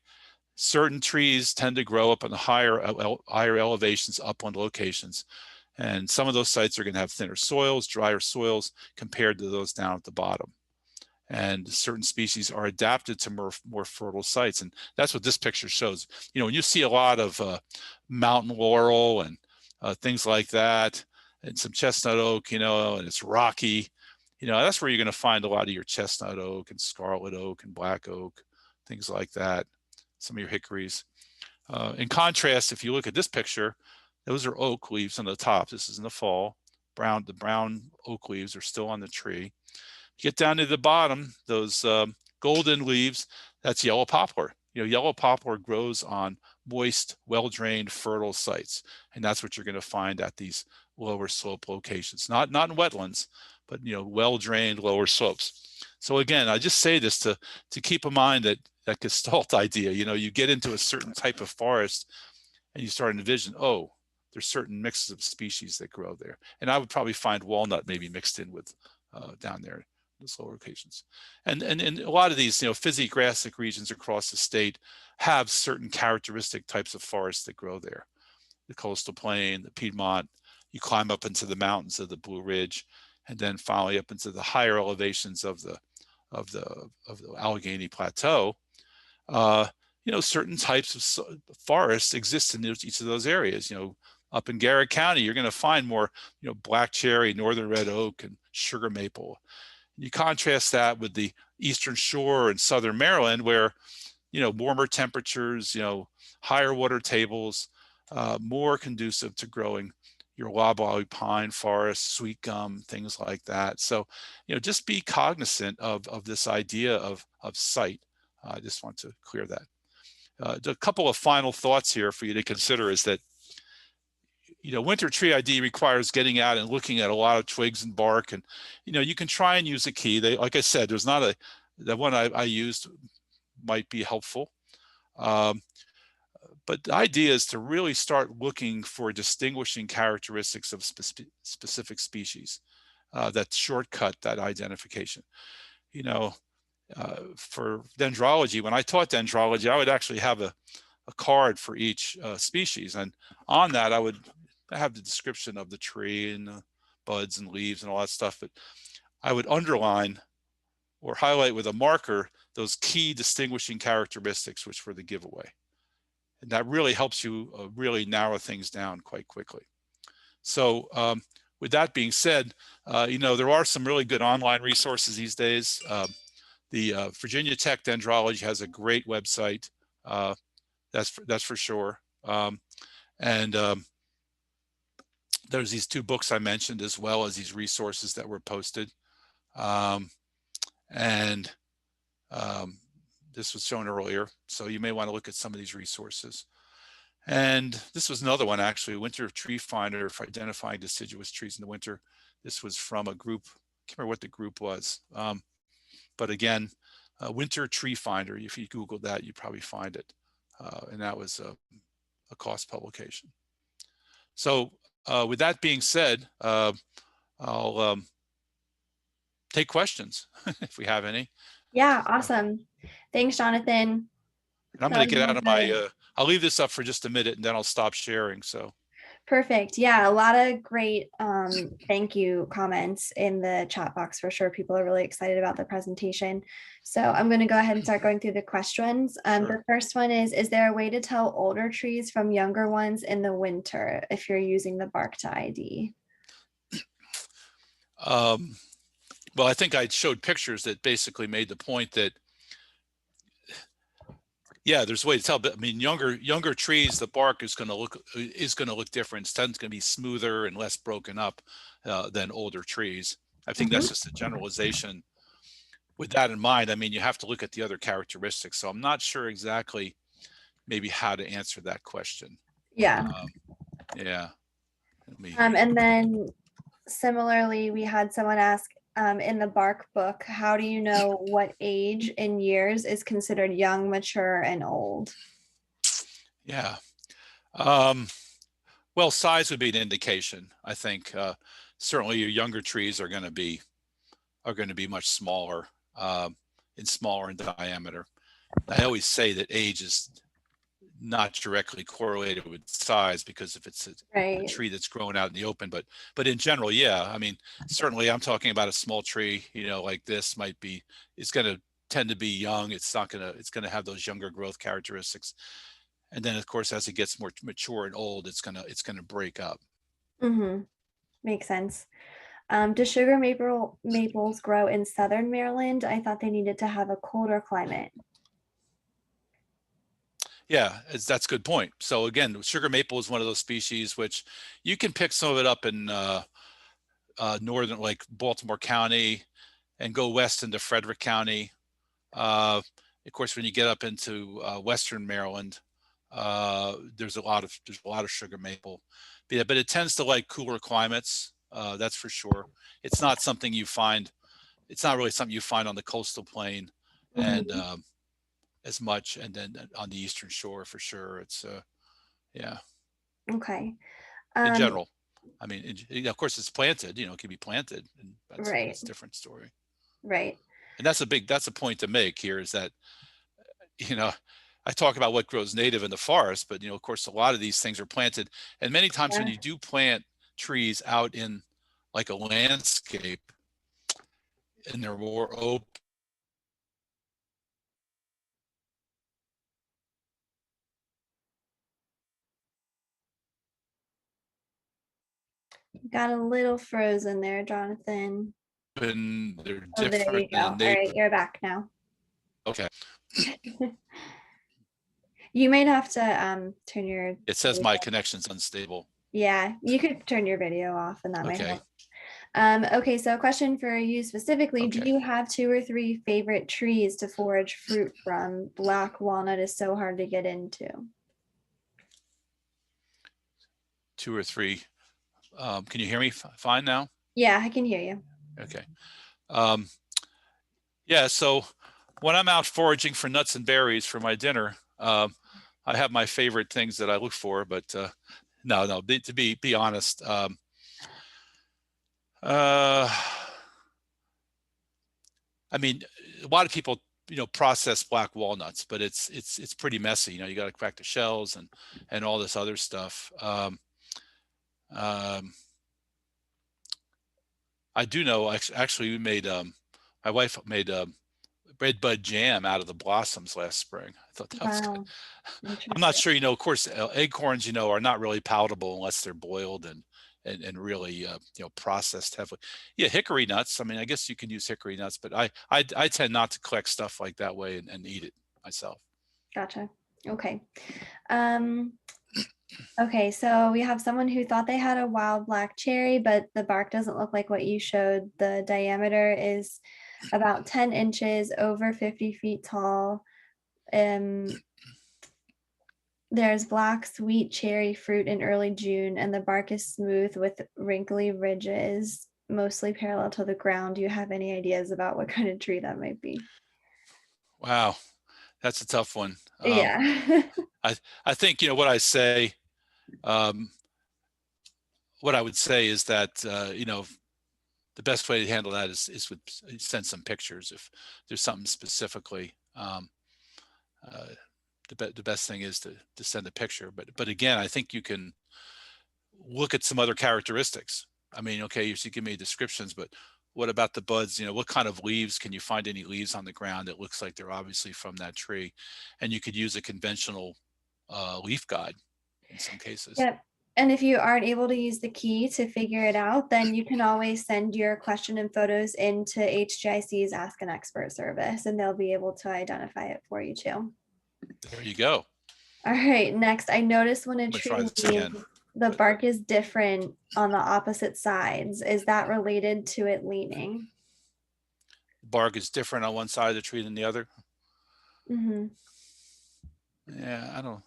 Certain trees tend to grow up on the higher elevations, upland locations. And some of those sites are gonna have thinner soils, drier soils compared to those down at the bottom. And certain species are adapted to more fertile sites. And that's what this picture shows. You know, when you see a lot of mountain laurel and things like that, and some chestnut oak, you know, and it's rocky, you know, that's where you're gonna find a lot of your chestnut oak and scarlet oak and black oak, things like that, some of your hickories. In contrast, if you look at this picture, those are oak leaves on the top. This is in the fall. The brown oak leaves are still on the tree. Get down to the bottom, those golden leaves, that's yellow poplar. You know, yellow poplar grows on moist, well-drained, fertile sites. And that's what you're going to find at these lower slope locations. Not in wetlands, but, you know, well-drained lower slopes. So again, I just say this to keep in mind that Gestalt idea, you know, you get into a certain type of forest and you start to envision, oh, there's certain mixes of species that grow there. And I would probably find walnut maybe mixed in with down there. Those lower locations. And a lot of these, you know, physiographic regions across the state have certain characteristic types of forests that grow there. The coastal plain, the Piedmont, you climb up into the mountains of the Blue Ridge, and then finally up into the higher elevations of the Allegheny Plateau. You know, certain types of forests exist in each of those areas. You know, up in Garrett County, you're going to find more, you know, black cherry, northern red oak, and sugar maple. You contrast that with the Eastern Shore and Southern Maryland, where, you know, warmer temperatures, you know, higher water tables, more conducive to growing your loblolly pine forest, sweetgum, things like that. So, you know, just be cognizant of this idea of site. I just want to clear that. A couple of final thoughts here for you to consider is that, you know, winter tree ID requires getting out and looking at a lot of twigs and bark, and, you know, you can try and use a key. Like I said, there's not the one I used might be helpful. But the idea is to really start looking for distinguishing characteristics of specific species that shortcut that identification. You know, for dendrology, when I taught dendrology, I would actually have a card for each species, and on that I would have the description of the tree and the buds and leaves and all that stuff, but I would underline or highlight with a marker those key distinguishing characteristics, which were the giveaway. And that really helps you really narrow things down quite quickly. So with that being said, you know, there are some really good online resources these days. The Virginia Tech Dendrology has a great website. That's for sure. There's these two books I mentioned, as well as these resources that were posted. This was shown earlier, so you may want to look at some of these resources. And this was another one, actually, Winter Tree Finder for identifying deciduous trees in the winter. This was from a group, I can't remember what the group was. But again, Winter Tree Finder, if you Google that, you probably find it. And that was a cost publication. So with that being said, I'll take questions if we have any. Yeah, awesome. Thanks, Jonathan. And I'm going to get out of my, I'll leave this up for just a minute and then I'll stop sharing. So. Perfect. Yeah, a lot of great thank you comments in the chat box for sure. People are really excited about the presentation. So I'm going to go ahead and start going through the questions. Sure. The first one is there a way to tell older trees from younger ones in the winter if you're using the bark to ID? Well, I think I showed pictures that basically made the point that, yeah, there's a way to tell, but I mean, younger trees, the bark is going to look different. It's going to be smoother and less broken up than older trees. I think that's just a generalization. With that in mind, I mean, you have to look at the other characteristics. So I'm not sure exactly maybe how to answer that question. Yeah. Yeah. And then similarly, we had someone ask, in the bark book, how do you know what age in years is considered young, mature, and old? Yeah. Well, size would be an indication. I think certainly your younger trees are going to be much smaller and smaller in diameter. I always say that age is not directly correlated with size, because if it's a tree that's growing out in the open, but in general, yeah, I mean, certainly I'm talking about a small tree, you know, like this it's going to tend to be young. It's going to have those younger growth characteristics. And then of course, as it gets more mature and old, it's going to break up. Makes sense. Do sugar maples grow in southern Maryland? I thought they needed to have a colder climate. Yeah, that's a good point. So again, sugar maple is one of those species which you can pick some of it up in northern, like Baltimore County, and go west into Frederick County. Of course, when you get up into western Maryland, there's a lot of sugar maple, but it tends to like cooler climates. That's for sure. It's not something you find. It's not really something you find on the coastal plain, and as much, and then on the eastern shore for sure. It's yeah. Okay. In general, I mean, of course, it's planted. You know, it can be planted, and that's a different story. Right. And that's a point to make here, is that, you know, I talk about what grows native in the forest, but, you know, of course, a lot of these things are planted. And many times when you do plant trees out in like a landscape and they're more open, Got a little frozen there, Jonathan. and they're Oh, there you different go. All right, you're back now. Okay. You might have to turn your. It says my connection's unstable. Yeah, you could turn your video off, and that might Okay. help. Okay, so a question for you specifically: do you have 2 or 3 favorite trees to forage fruit from? Black walnut is so hard to get into. 2 or 3. Can you hear me fine now? Yeah, I can hear you. Okay. Yeah, so when I'm out foraging for nuts and berries for my dinner, I have my favorite things that I look for, but no, to be honest, I mean, a lot of people, you know, process black walnuts, but it's pretty messy. You know, you got to crack the shells and all this other stuff. I do know, actually, we made, my wife made red bud jam out of the blossoms last spring. I thought that was good. I'm not sure, you know, of course, acorns, you know, are not really palatable unless they're boiled and really, you know, processed heavily. Yeah, hickory nuts. I mean, I guess you can use hickory nuts, but I tend not to collect stuff like that way and eat it myself. Gotcha. Okay. Okay, so we have someone who thought they had a wild black cherry, but the bark doesn't look like what you showed. The diameter is about 10 inches, over 50 feet tall. There's black sweet cherry fruit in early June, and the bark is smooth with wrinkly ridges, mostly parallel to the ground. Do you have any ideas about what kind of tree that might be? Wow, that's a tough one. Yeah. I think, you know, what I would say is that, you know, the best way to handle that is with send some pictures if there's something specifically the best thing is to send a picture. But again, I think you can look at some other characteristics. I mean, okay, you should give me descriptions, but what about the buds? You know, what kind of leaves? Can you find any leaves on the ground that looks like they're obviously from that tree? And you could use a conventional leaf guide in some cases. Yep. And if you aren't able to use the key to figure it out, then you can always send your question and photos into HGIC's Ask an Expert service, and they'll be able to identify it for you too. There you go. All right, next, I noticed when a I'm gonna tree try this leaves, again. the bark is different on the opposite sides. Is that related to it leaning? Bark is different on one side of the tree than the other. Mm-hmm. Yeah, I don't.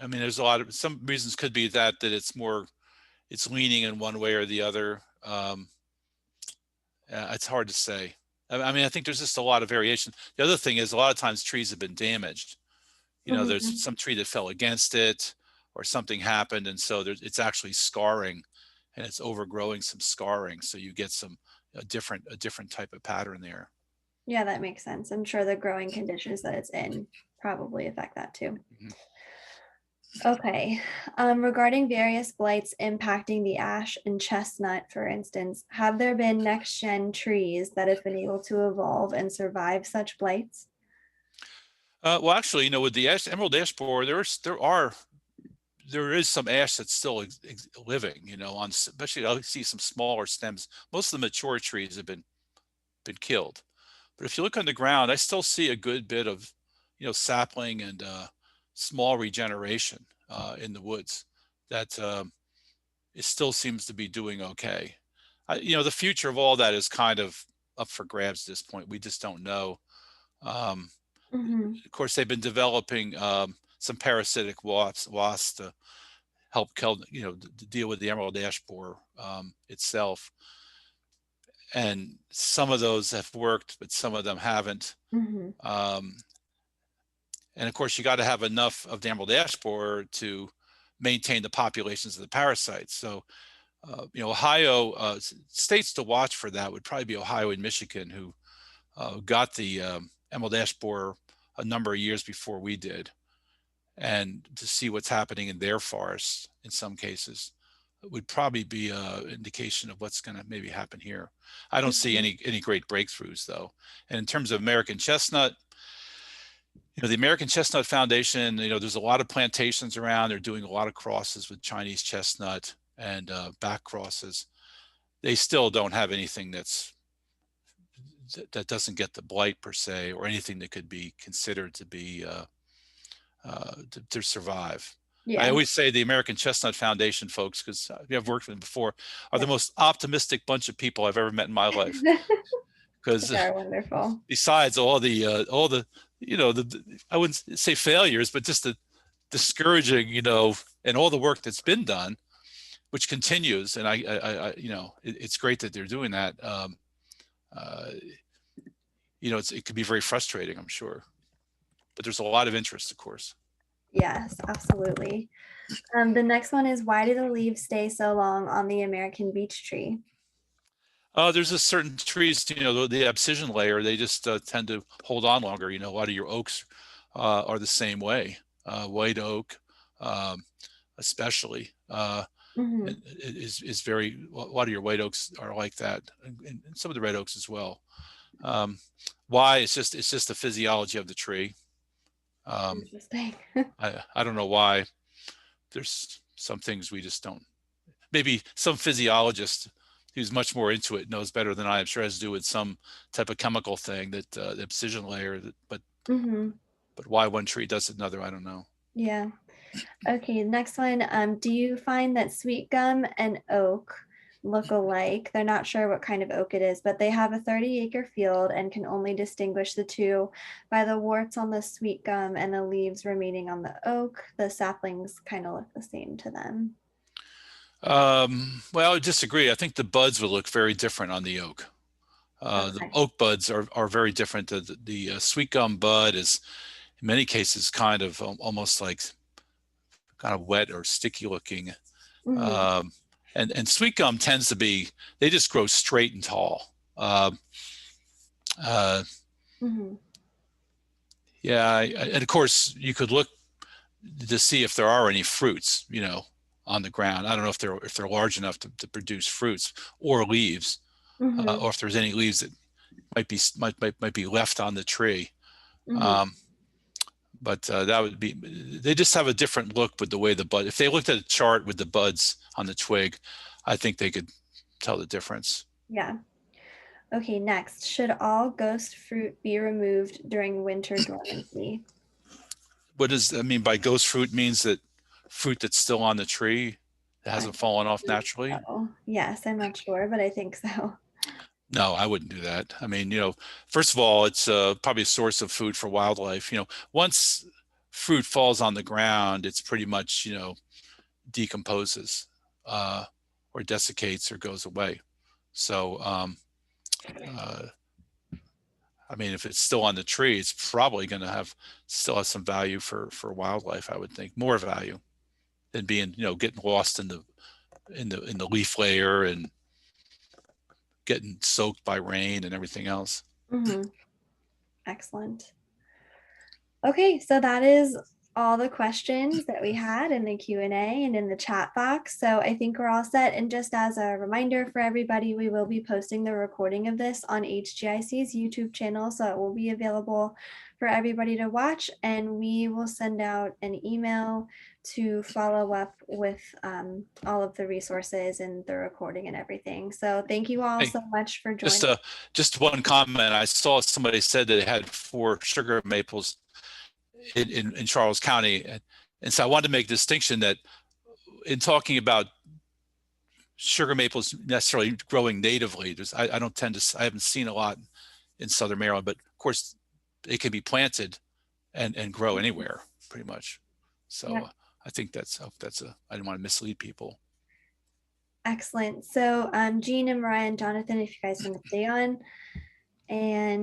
I mean, there's a lot of, some reasons could be that it's leaning in one way or the other. It's hard to say. I mean, I think there's just a lot of variation. The other thing is a lot of times trees have been damaged. You know, there's some tree that fell against it or something happened. And so it's actually scarring and it's overgrowing some scarring. So you get a different type of pattern there. Yeah, that makes sense. I'm sure the growing conditions that it's in probably affect that too. Mm-hmm. Okay, regarding various blights impacting the ash and chestnut, for instance, have there been next gen trees that have been able to evolve and survive such blights? Well, actually, you know, with the emerald ash borer, there is some ash that's still living. You know, on especially I see some smaller stems. Most of the mature trees have been killed, but if you look on the ground, I still see a good bit of, you know, sapling and small regeneration in the woods that it still seems to be doing okay. You know, the future of all that is kind of up for grabs at this point. We just don't know. Of course, they've been developing some parasitic wasps to help kill, you know, to deal with the emerald ash borer itself. And some of those have worked, but some of them haven't. And of course, you got to have enough of the emerald ash borer to maintain the populations of the parasites. So, you know, Ohio, states to watch for that would probably be Ohio and Michigan, who got the emerald ash borer a number of years before we did. And to see what's happening in their forests in some cases would probably be an indication of what's going to maybe happen here. I don't see any great breakthroughs though. And in terms of American chestnut, you know, the American Chestnut Foundation, you know, there's a lot of plantations around. They're doing a lot of crosses with Chinese chestnut and back crosses. They still don't have anything that doesn't get the blight per se, or anything that could be considered to be to survive. Yeah. I always say the American Chestnut Foundation folks, because I've worked with them before, are the most optimistic bunch of people I've ever met in my life. Because they're wonderful. Besides all the you know, I wouldn't say failures, but just the discouraging, you know, and all the work that's been done, which continues. And I you know, it's great that they're doing that. You know, it could be very frustrating, I'm sure, but there's a lot of interest, of course. Yes, absolutely. The next one is, why do the leaves stay so long on the American beech tree? There's a certain trees, you know, the abscission layer, they just tend to hold on longer. You know, a lot of your oaks are the same way. White oak, especially, is very, a lot of your white oaks are like that, and some of the red oaks as well. Why? It's just the physiology of the tree. Interesting. I don't know why. There's some things we just don't. Maybe some physiologist who's much more into it knows better than I am. Sure has to do with some type of chemical thing that the abscission layer. But why one tree does it another, I don't know. Yeah. Okay. Next one. Do you find that Sweetgum and oak look alike? They're not sure what kind of oak it is, but they have a 30-acre field and can only distinguish the two by the warts on the Sweetgum and the leaves remaining on the oak. The saplings kind of look the same to them. Well, I disagree. I think the buds would look very different on the oak. The oak buds are very different. The Sweetgum bud is in many cases kind of almost like kind of wet or sticky looking. And Sweetgum tends to be, they just grow straight and tall. Yeah, and of course you could look to see if there are any fruits, you know, on the ground. I don't know if they're large enough to produce fruits or leaves, Mhm, or if there's any leaves that might be left on the tree. mhm. But that would be, they just have a different look with the way the bud, if they looked at a chart with the buds on the twig, I think they could tell the difference. Yeah. Okay, next. Should all ghost fruit be removed during winter dormancy? What does that mean by ghost fruit? Means that fruit that's still on the tree that hasn't fallen off naturally? Oh, yes, I'm not sure, but I think so. No, I wouldn't do that. I mean, you know, first of all, it's probably a source of food for wildlife. You know, once fruit falls on the ground, it's pretty much, you know, decomposes or desiccates or goes away. So, I mean, if it's still on the tree, it's probably going to still have some value for wildlife. I would think more value than being, you know, getting lost in the leaf layer and getting soaked by rain and everything else. Mhm. Excellent. Okay, so that is all the questions that we had in the Q&A and in the chat box. So I think we're all set. And just as a reminder for everybody, we will be posting the recording of this on HGIC's YouTube channel. So it will be available for everybody to watch. And we will send out an email to follow up with all of the resources and the recording and everything. So thank you all Hey, so much for joining. Just one comment. I saw somebody said that they had 4 sugar maples in Charles County. And so I wanted to make a distinction that in talking about sugar maples necessarily growing natively, I don't tend to, I haven't seen a lot in Southern Maryland, but of course it can be planted and grow anywhere pretty much. So Yep. I think I didn't want to mislead people. Excellent. So Jean and Mariah and Jonathan, if you guys want to stay on. And